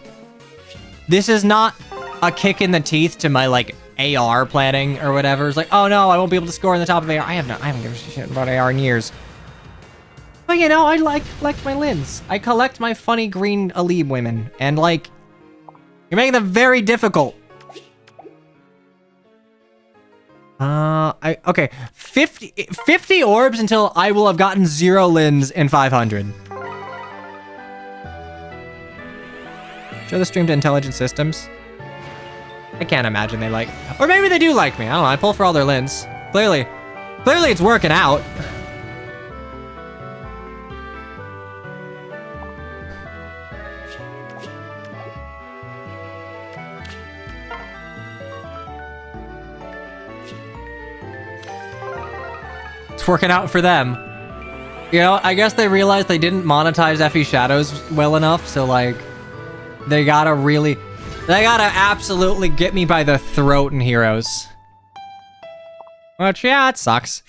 This is not a kick in the teeth to my, like, AR planning or whatever. It's like, oh no, I won't be able to score in the top of AR. I haven't given a shit about AR in years. But, you know, I collect my lins. I collect my funny green Alib women. And, like... You're making them very difficult. Okay. 50 orbs until I will have gotten 0 lins in 500. Show the stream to intelligent systems. I can't imagine they like... Or maybe they do like me. I don't know. I pull for all their lins. Clearly it's working out. Working out for them. You know, I guess they realized they didn't monetize FE Shadows well enough, so like they gotta absolutely get me by the throat in Heroes. Which, yeah, it sucks.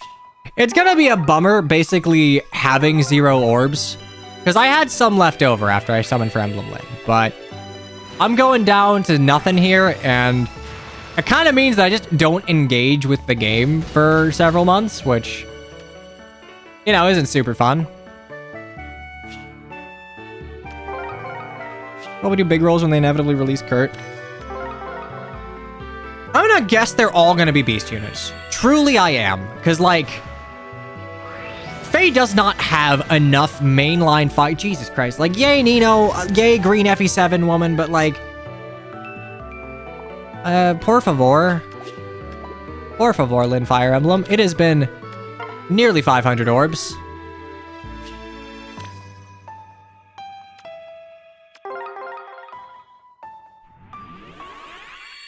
It's gonna be a bummer basically having 0 orbs, because I had some left over after I summoned for Emblem Lin, but I'm going down to nothing here, and it kind of means that I just don't engage with the game for several months, which, you know, isn't super fun. Will we do big rolls when they inevitably release Kurt? I'm gonna guess they're all gonna be beast units. Truly I am. Because, like, FEH does not have enough mainline fight. Jesus Christ. Like, yay, Nino. Yay, green FE7 woman. But, like, por favor. Por favor, Lin Fire Emblem. It has been nearly 500 orbs.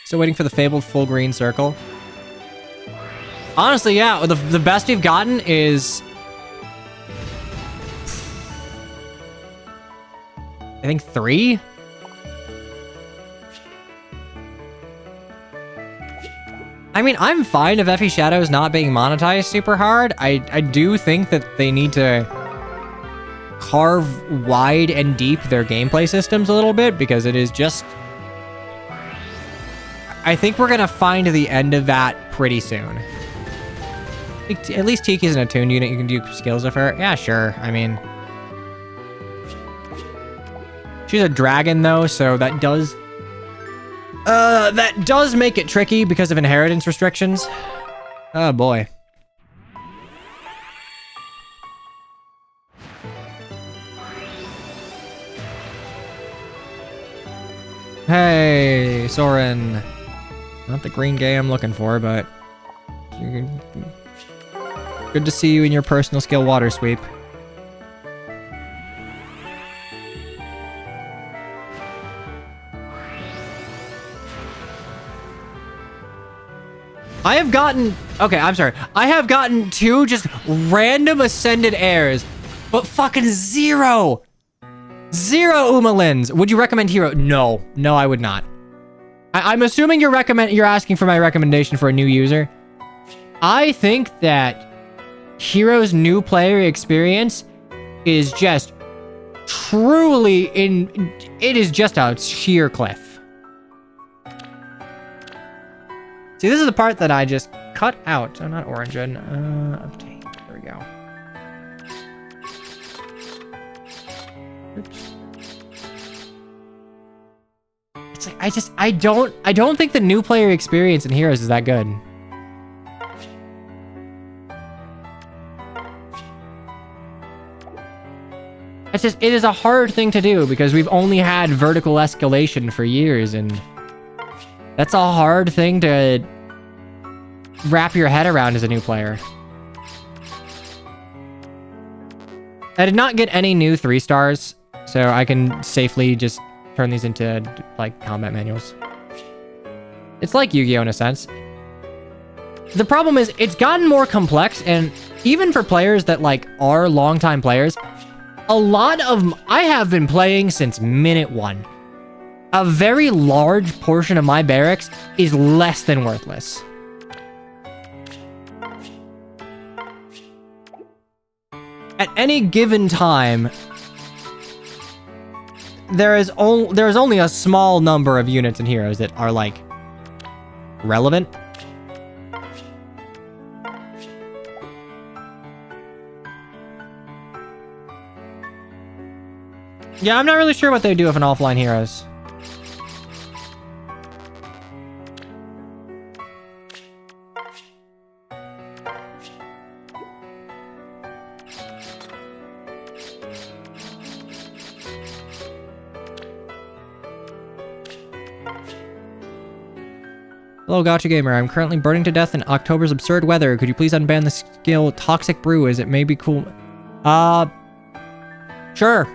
Still waiting for the fabled full green circle. Honestly, yeah, the best we've gotten is... I think 3? I mean, I'm fine if FE Shadows not being monetized super hard. I do think that they need to carve wide and deep their gameplay systems a little bit, because it is just... I think we're gonna find the end of that pretty soon. At least Tiki's an attuned unit. You can do skills with her. Yeah, sure. I mean... She's a dragon, though, so that does... that does make it tricky because of inheritance restrictions. Oh, boy. Hey, Soren. Not the green gay I'm looking for, but... Good to see you in your personal skill water sweep. I have gotten... Okay, I'm sorry. I have gotten 2 just random ascended heirs, but fucking 0! 0 Umalins. Would you recommend Hero? No. No, I would not. I'm assuming you're asking for my recommendation for a new user. I think that Hero's new player experience is just truly it is just a sheer cliff. See, this is the part that I just cut out. Oh, not origin. Obtain. There we go. Oops. It's like I don't think the new player experience in Heroes is that good. It's just, it is a hard thing to do because we've only had vertical escalation for years, and that's a hard thing to wrap your head around as a new player. I did not get any new 3 stars, so I can safely just turn these into, like, combat manuals. It's like Yu-Gi-Oh! In a sense. The problem is, it's gotten more complex, and even for players that, like, are longtime players, a lot of... I have been playing since minute 1. A very large portion of my barracks is less than worthless. at any given time, there is only a small number of units and heroes that are, like, relevant. Yeah, I'm not really sure what they do with an offline heroes. Hello, Gotcha Gamer. I'm currently burning to death in October's absurd weather. Could you please unban the skill Toxic Brew as it may be cool? Sure.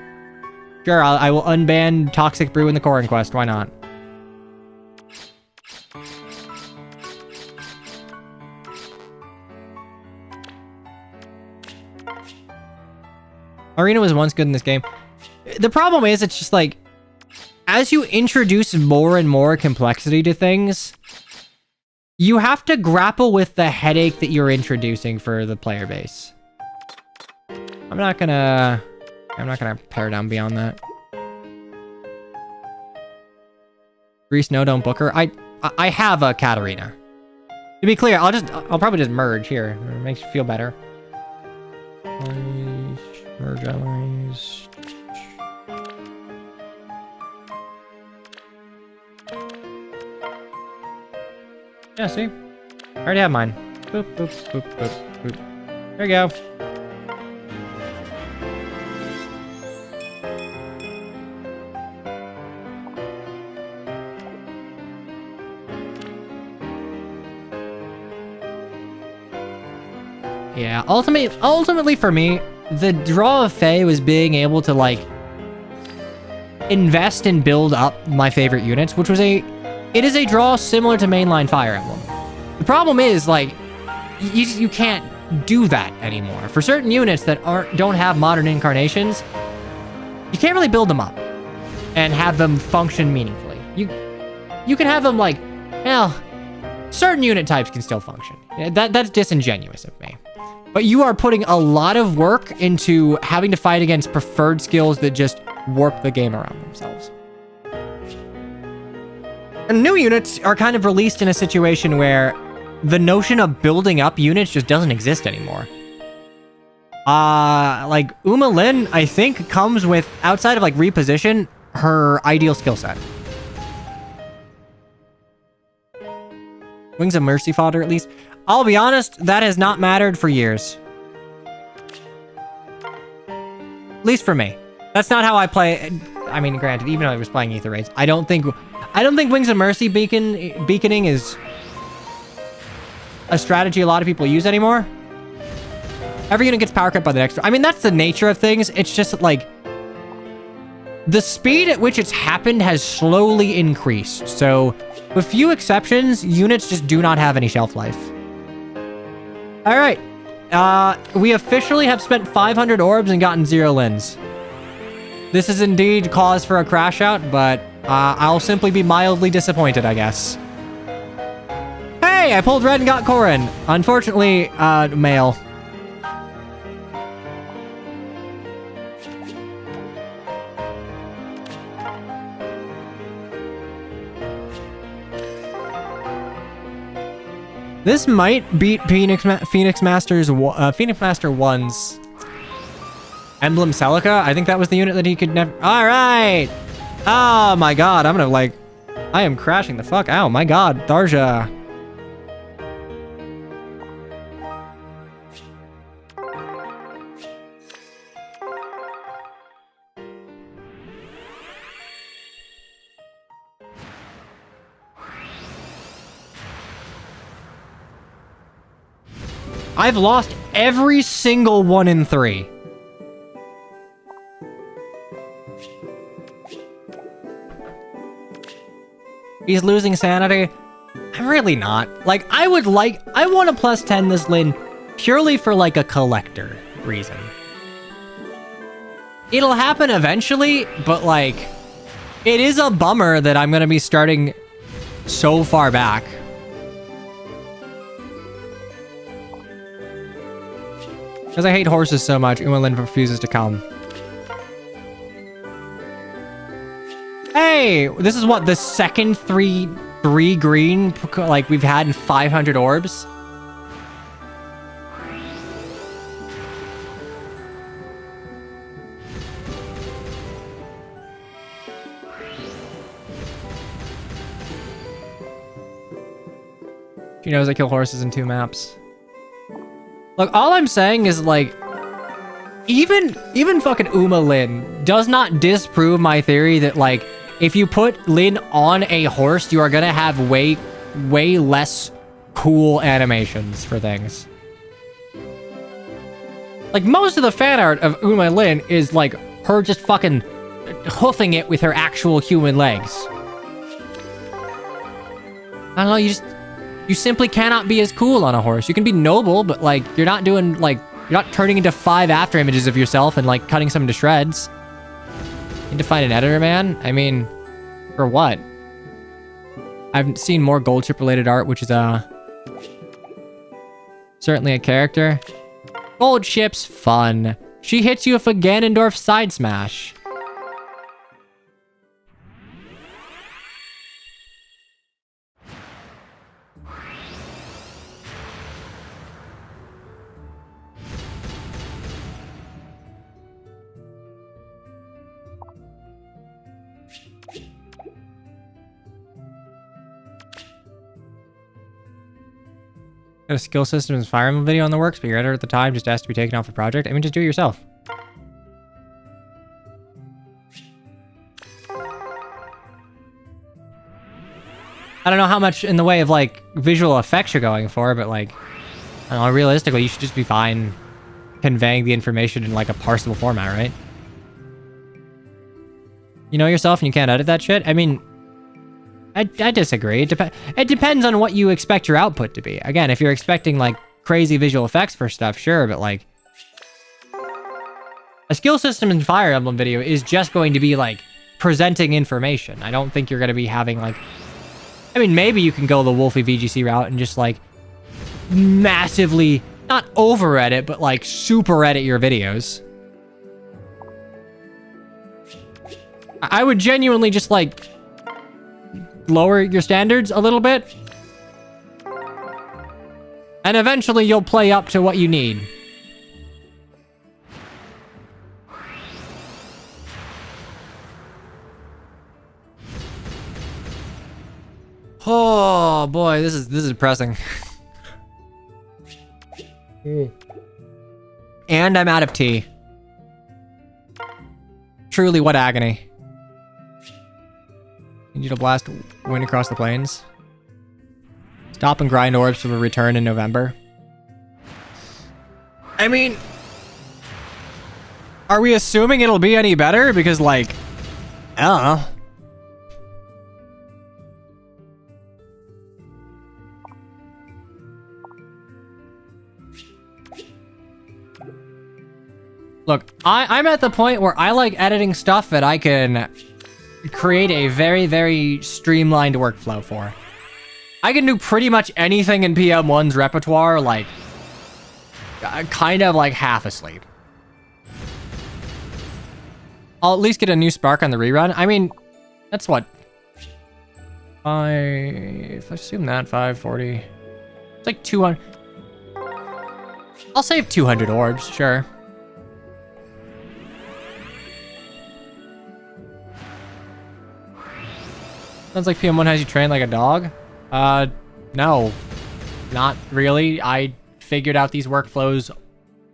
Sure, I will unban Toxic Brew in the Corin quest. Why not? Arena was once good in this game. The problem is, it's just like, as you introduce more and more complexity to things, you have to grapple with the headache that you're introducing for the player base. I'm not gonna pare down beyond that. Grease, no, don't book her. I have a Katarina. To be clear, I'll probably just merge here. It makes you feel better. Merge allies. Yeah, see? I already have mine. Boop, boop, boop, boop, boop. There we go. Yeah, ultimately for me, the draw of Fae was being able to, like, invest and build up my favorite units, which was it is a draw similar to mainline Fire Emblem. The problem is, like, you can't do that anymore. For certain units that don't have modern incarnations, you can't really build them up and have them function meaningfully. You can have them, like, well, certain unit types can still function. That's disingenuous of me. But you are putting a lot of work into having to fight against preferred skills that just warp the game around themselves. And new units are kind of released in a situation where the notion of building up units just doesn't exist anymore. Like, Uma Lin, I think, comes with, outside of, like, reposition, her ideal skill set. Wings of Mercy fodder, at least. I'll be honest, that has not mattered for years. At least for me. That's not how I play. I mean, granted, even though I was playing Aether Raids, I don't think Wings of Mercy beaconing is a strategy a lot of people use anymore. Every unit gets power cut by the next. I mean, that's the nature of things. It's just like the speed at which it's happened has slowly increased. So, with few exceptions, units just do not have any shelf life. All right. We officially have spent 500 orbs and gotten 0 lens. This is indeed cause for a crash out, but I'll simply be mildly disappointed, I guess. Hey, I pulled red and got Corin. Unfortunately, male. This might beat Phoenix Master 1's Emblem Celica. I think that was the unit that he could never... Alright! Oh my god, I'm gonna, like... I am crashing the fuck out. My god, Tharja. I've lost every single 1 in 3. He's losing sanity. I'm really not. Like, I want to plus 10 this Lin purely for, like, a collector reason. It'll happen eventually, but, like, it is a bummer that I'm going to be starting so far back. Because I hate horses so much, Umalin refuses to come. Hey! This is what, the second 3 green, like, we've had in 500 orbs? She knows I kill horses in 2 maps. Look, all I'm saying is, like, even fucking Uma Lin does not disprove my theory that, like, if you put Lin on a horse, you are gonna have way less cool animations for things. Like, most of the fan art of Uma Lin is, like, her just fucking hoofing it with her actual human legs. I don't know, you simply cannot be as cool on a horse. You can be noble, but, like, you're not doing, like, you're not turning into 5 after images of yourself and, like, cutting some to shreds. Need to find an editor, man? I mean, for what? I've seen more gold chip related art, which is, certainly a character. Gold chip's fun. She hits you with a Ganondorf side smash. Got a skill systems Fire Emblem video on the works, but your editor at the time just asked to be taken off the project. I mean, just do it yourself. I don't know how much in the way of, like, visual effects you're going for, but, like, I don't know, realistically, you should just be fine conveying the information in, like, a parsable format, right? You know yourself and you can't edit that shit? I mean, I disagree. It depends on what you expect your output to be. Again, if you're expecting, like, crazy visual effects for stuff, sure, but, like, a skill system in Fire Emblem video is just going to be, like, presenting information. I don't think you're going to be having, like... I mean, maybe you can go the Wolfie VGC route and just, like, massively, not over-edit, but, like, super-edit your videos. I would genuinely just, like... lower your standards a little bit. And eventually you'll play up to what you need. Oh boy, this is depressing. And I'm out of tea. Truly, what agony. Need you to blast wind across the plains. Stop and grind orbs for the return in November. I mean, are we assuming it'll be any better? Because, like, I don't know. Look, I'm at the point where I like editing stuff that I can create a very, very streamlined workflow for. I can do pretty much anything in PM1's repertoire, like, kind of like half asleep. I'll at least get a new spark on the rerun. I mean, that's what? If I assume that, 540. It's like 200. I'll save 200 orbs, sure. Sounds like PM1 has you trained like a dog. No. Not really. I figured out these workflows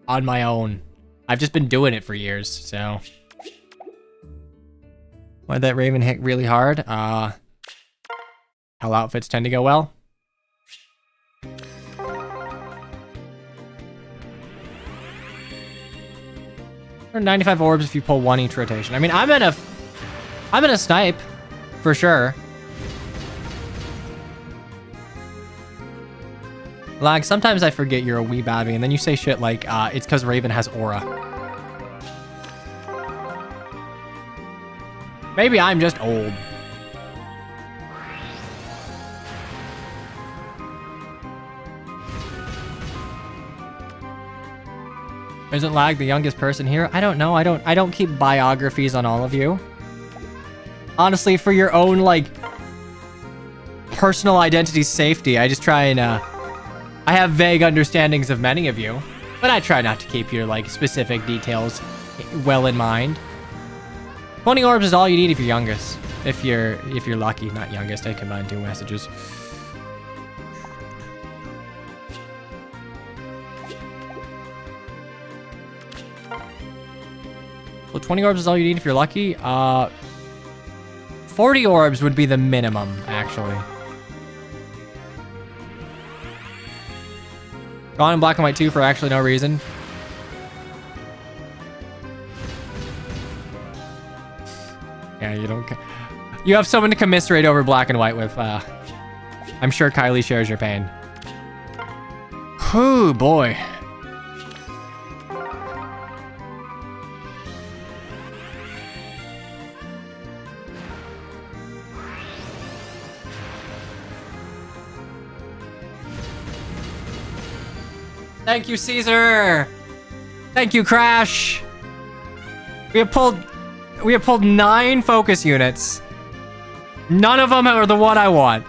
on my own. I've just been doing it for years, so... Why'd that Raven hit really hard? Hell outfits tend to go well. 95 orbs if you pull 1 each rotation. I mean, I'm in a snipe, for sure. Lag, sometimes I forget you're a wee babby, and then you say shit like, it's because Raven has aura. Maybe I'm just old. Isn't Lag the youngest person here? I don't know. I don't keep biographies on all of you. Honestly, for your own, like, personal identity safety, I just try and, I have vague understandings of many of you, but I try not to keep your, like, specific details well in mind. 20 orbs is all you need if you're youngest. If you're lucky, not youngest. I combined 2 messages. So 20 orbs is all you need if you're lucky. 40 orbs would be the minimum, actually. Gone in black and white 2 for actually no reason. Yeah, you don't. You have someone to commiserate over black and white with. I'm sure Kylie shares your pain. Whew, boy. Thank you, Caesar. Thank you, Crash. We have pulled 9 focus units. None of them are the one I want.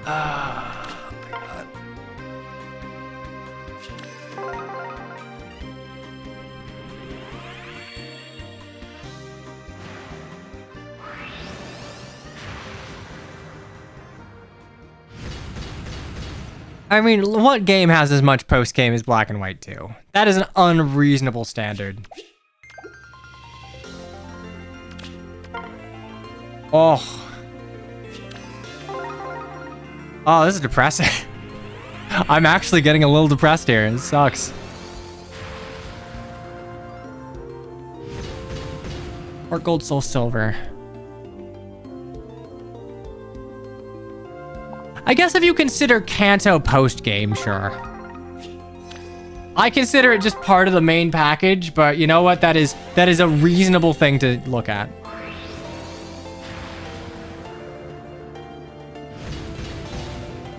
Oh my God. I mean, what game has as much post-game as Black and White 2? That is an unreasonable standard. Oh. Oh, this is depressing. I'm actually getting a little depressed here. It sucks. Or gold, soul, silver. I guess if you consider Kanto post-game, sure. I consider it just part of the main package, but you know what? That is a reasonable thing to look at.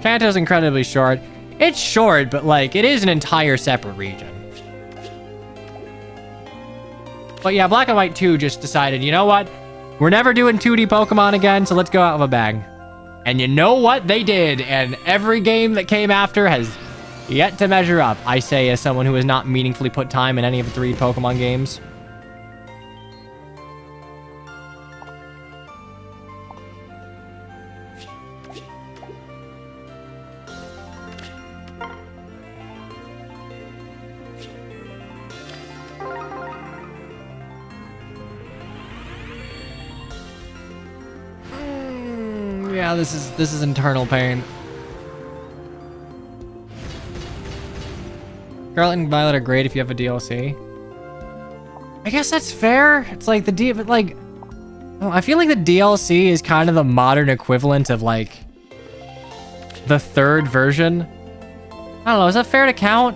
Kanto's incredibly short. It's short, but like, it is an entire separate region. But yeah, Black and White 2 just decided, you know what? We're never doing 2D Pokemon again, so let's go out with a bang. And you know what? They did, and every game that came after has yet to measure up, I say as someone who has not meaningfully put time in any of the 3 Pokemon games. Yeah, this is internal pain. Scarlet and Violet are great if you have a DLC. I guess that's fair. It's like the but like, I feel like the DLC is kind of the modern equivalent of like the 3rd version. I don't know. Is that fair to count?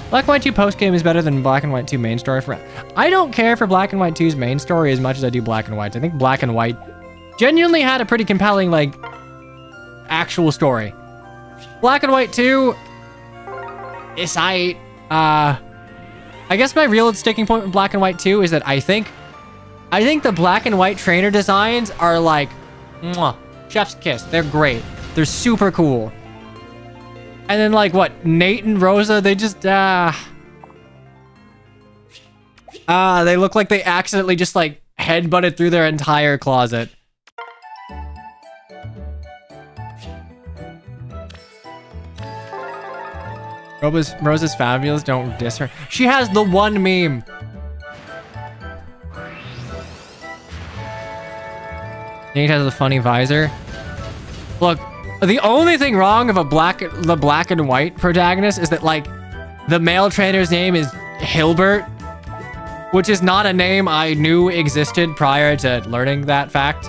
Black and White 2 post-game is better than Black and White 2 main story. I don't care for Black and White 2's main story as much as I do Black and White. I think Black and White genuinely had a pretty compelling, like, actual story. Black and White 2 is I guess my real sticking point with Black and White 2 is that I think the Black and White trainer designs are like, mwah, chef's kiss. They're great. They're super cool. And then, like, what? Nate and Rosa, they just, they look like they accidentally just, like, headbutted through their entire closet. Rosa's fabulous, don't diss her. She has the one meme. Nate has a funny visor. Look. The only thing wrong of the black and white protagonist is that, like, the male trainer's name is Hilbert, which is not a name I knew existed prior to learning that fact.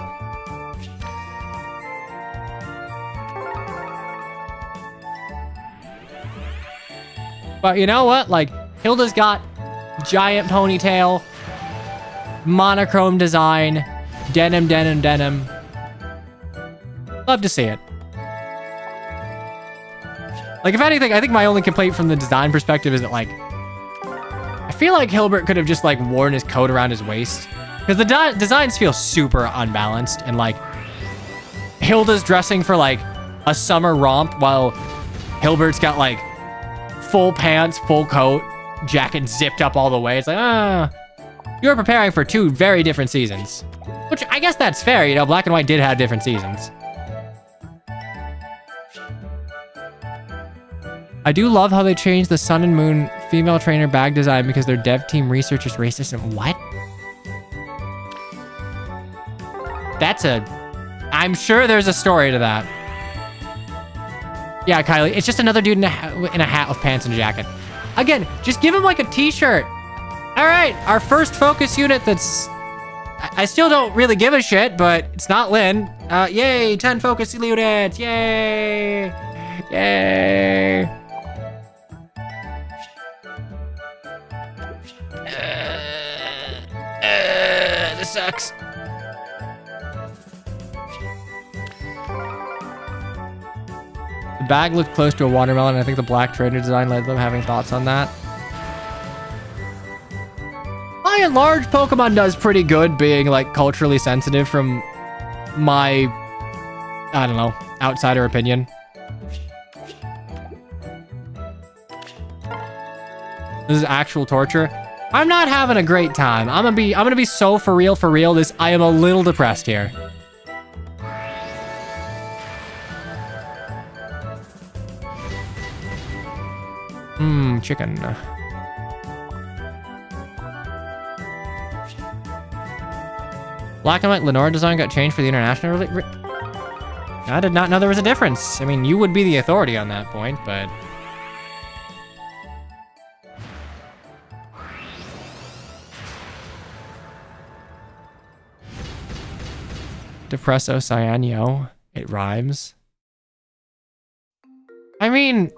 But you know what? Like, Hilda's got giant ponytail. monochrome design, denim, denim, denim. Love to see it. Like, if anything, I think my only complaint from the design perspective is that, like, I feel like Hilbert could have just, like, worn his coat around his waist. Because the designs feel super unbalanced. And, like, Hilda's dressing for, like, a summer romp while Hilbert's got, like, full pants, full coat, jacket zipped up all the way. It's like, you're preparing for two very different seasons. Which, I guess that's fair. You know, Black and White did have different seasons. I do love how they changed the Sun and Moon female trainer bag design because their dev team researchers racist and what? I'm sure there's a story to that. Yeah, Kylie, it's just another dude in a hat with pants and a jacket. Again, just give him like a t-shirt. All right, our first focus unit that's... I still don't really give a shit, but it's not Lynn. Yay, 10 focus units, yay! Yay! This sucks. The bag looked close to a watermelon, and I think the black trainer design led them having thoughts on that. By and large, Pokemon does pretty good being, like, culturally sensitive from my, I don't know, outsider opinion. This is actual torture. I'm not having a great time. I'm gonna be so for real. I am a little depressed here. Chicken. Black and White Lenore design got changed for the international release. I did not know there was a difference. I mean, you would be the authority on that point, but... Depresso Cyanio. It rhymes. I mean,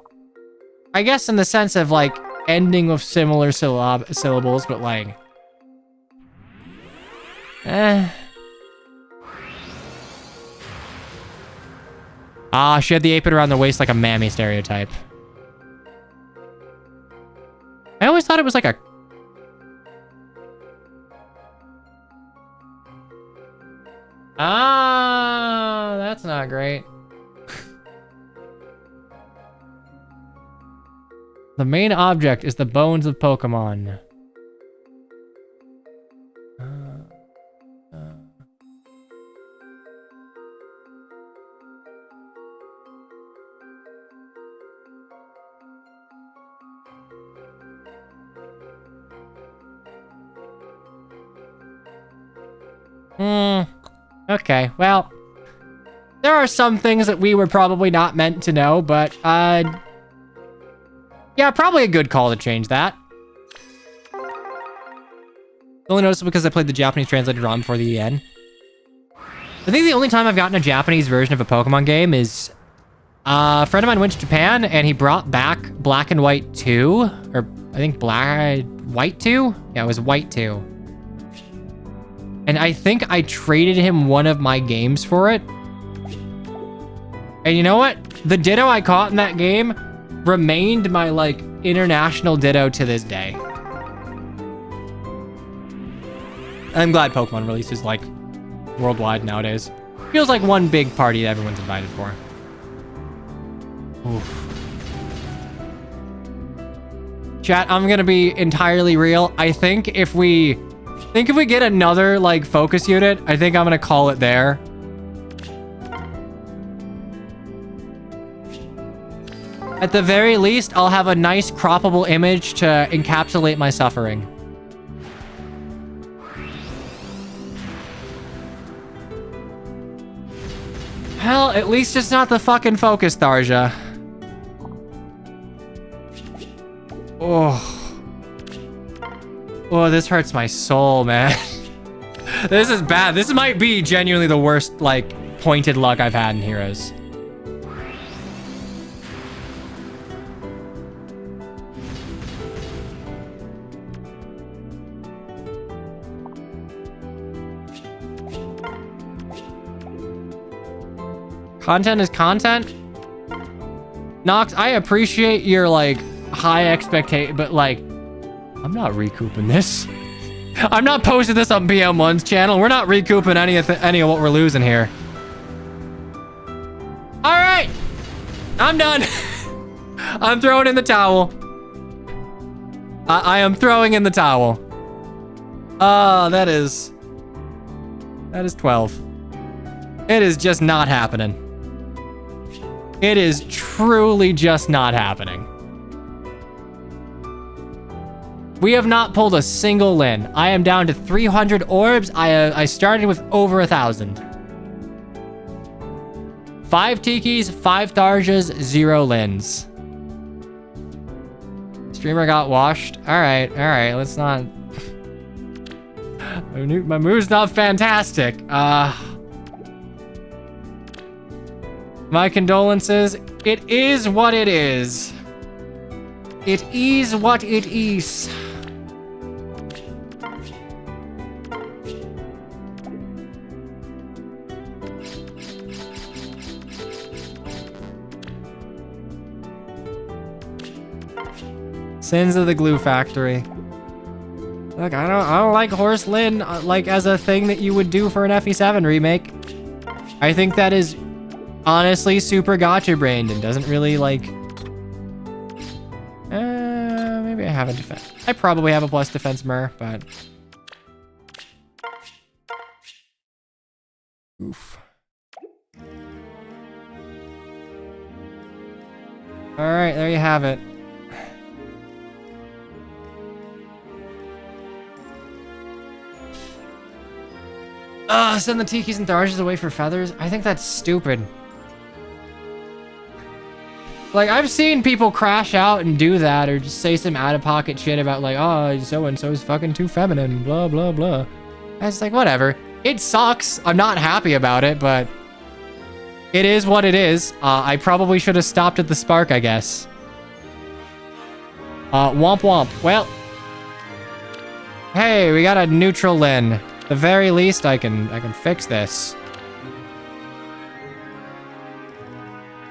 I guess in the sense of, like, ending with similar syllables, but, like... she had the apron around the waist like a mammy stereotype. I always thought it was like a... that's not great. The main object is the bones of Pokemon. Okay, well, there are some things that we were probably not meant to know, but, yeah, probably a good call to change that. Only noticeable because I played the Japanese translated ROM before the EN. I think the only time I've gotten a Japanese version of a Pokemon game is, a friend of mine went to Japan and he brought back Black and White 2, or I think White 2? Yeah, it was White 2. And I think I traded him one of my games for it. And you know what? The Ditto I caught in that game remained my, like, international Ditto to this day. I'm glad Pokemon releases, like, worldwide nowadays. Feels like one big party that everyone's invited for. Oof. Chat, I'm gonna be entirely real. I think if we get another, like, focus unit, I think I'm gonna call it there. At the very least, I'll have a nice croppable image to encapsulate my suffering. Hell, at least it's not the fucking focus, Tharja. Oh. Oh, this hurts my soul, man. This is bad. This might be genuinely the worst, like, pointed luck I've had in Heroes. Content is content. Nox, I appreciate your, like, high expectation, but, like, I'm not recouping this. I'm not posting this on BM1's channel. We're not recouping any of what we're losing here. All right. I'm done. I'm throwing in the towel. I am throwing in the towel. That is 12. It is just not happening. It is truly just not happening. We have not pulled a single Lin. I am down to 300 orbs. I started with over 1,000. 5 Tikis, 5 Tharjas, 0 Lins. Streamer got washed. All right. Let's not. My mood's not fantastic. My condolences. It is what it is. It is what it is. Sins of the Glue Factory. Look, I don't like Horse Lin like as a thing that you would do for an FE7 remake. I think that is honestly super gotcha brained and doesn't really like. Maybe I have a defense. I probably have a plus defense Mer, but oof. All right, there you have it. Send the Tikis and Tharjas away for feathers? I think that's stupid. Like, I've seen people crash out and do that, or just say some out-of-pocket shit about, like, oh, so-and-so's fucking too feminine, blah, blah, blah. I was like, whatever. It sucks. I'm not happy about it, but it is what it is. I probably should have stopped at the spark, I guess. Womp womp. Well, hey, we got a neutral Lin. At the very least, I can fix this.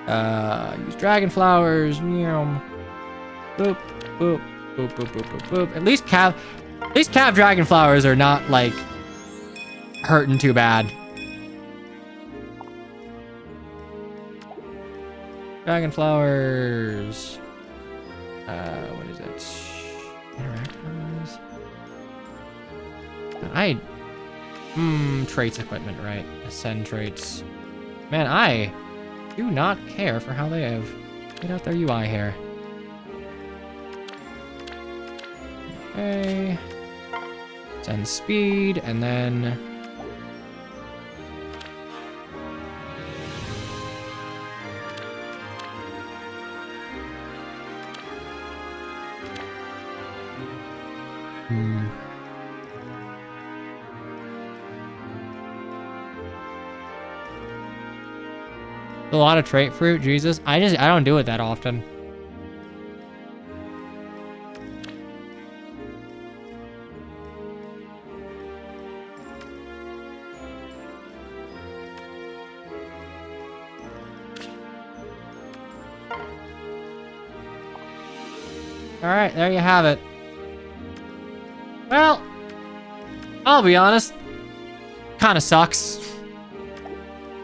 Use dragon flowers. Boop, boop, boop, boop, boop, boop, boop. At least cav dragon flowers are not like hurting too bad. Dragon flowers. What is it? Interactors. Traits equipment, right? Ascend traits. Man, I do not care for how they have laid out their UI here. Okay. Ascend speed, and then a lot of trait fruit, Jesus. I don't do it that often. All right, there you have it. Well, I'll be honest. Kind of sucks.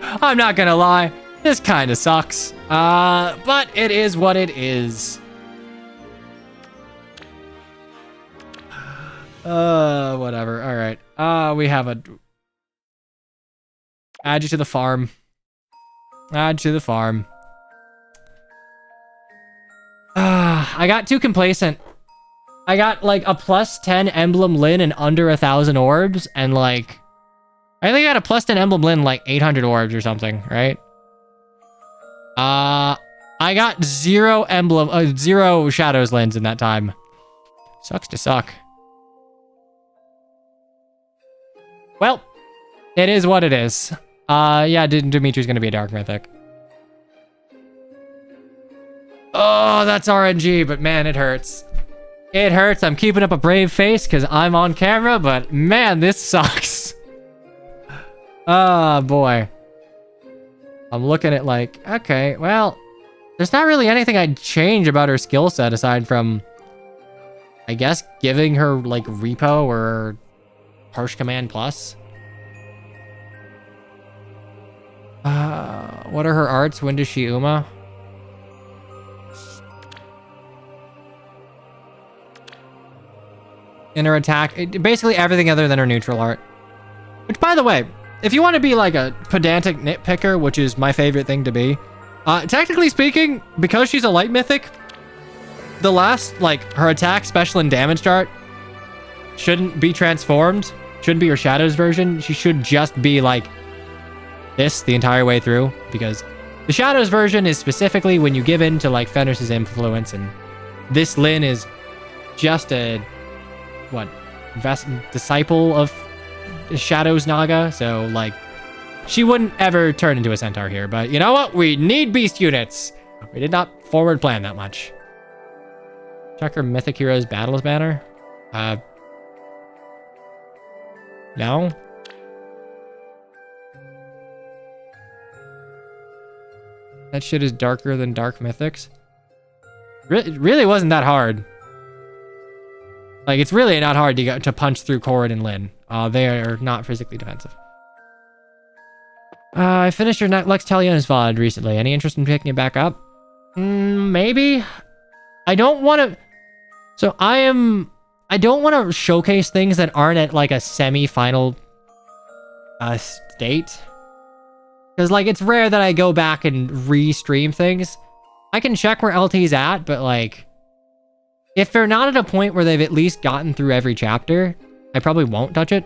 I'm not gonna lie. This kind of sucks, but it is what it is. Whatever. All right. We have a add you to the farm. Add to the farm. I got too complacent. I got like a +10 emblem Lin and under 1,000 orbs, and like, I think I got a +10 emblem Lin like 800 orbs or something, right? I got 0 Shadows Lens in that time. Sucks to suck. Well, it is what it is. Yeah, Dimitri's gonna be a Dark Mythic. Oh, that's RNG, but man, it hurts. It hurts. I'm keeping up a brave face because I'm on camera, but man, this sucks. Oh, boy. I'm looking at like, okay, well, there's not really anything I'd change about her skill set aside from, I guess, giving her like repo or harsh command plus. What are her arts? When does she Uma? In her attack, basically everything other than her neutral art. Which, by the way, if you want to be like a pedantic nitpicker, which is my favorite thing to be, technically speaking, because she's a light mythic, the last, like, her attack, special, and damage art shouldn't be transformed. Shouldn't be her Shadows version. She should just be like this the entire way through, because the Shadows version is specifically when you give in to like Fenris's influence, and this Lyn is just a disciple of Shadows Naga, so like she wouldn't ever turn into a centaur here. But you know what? We need beast units. We did not forward plan that much. Check her Mythic Heroes Battles banner. No. That shit is darker than Dark Mythics. It really wasn't that hard. Like, it's really not hard to punch through Corrin and Lyn. They are not physically defensive. I finished your Lux Talionis VOD recently. Any interest in picking it back up? Maybe. I don't want to... So, I don't want to showcase things that aren't at, like, a semi-final state. Because, like, it's rare that I go back and re-stream things. I can check where LT's at, but, like, if they're not at a point where they've at least gotten through every chapter, I probably won't touch it.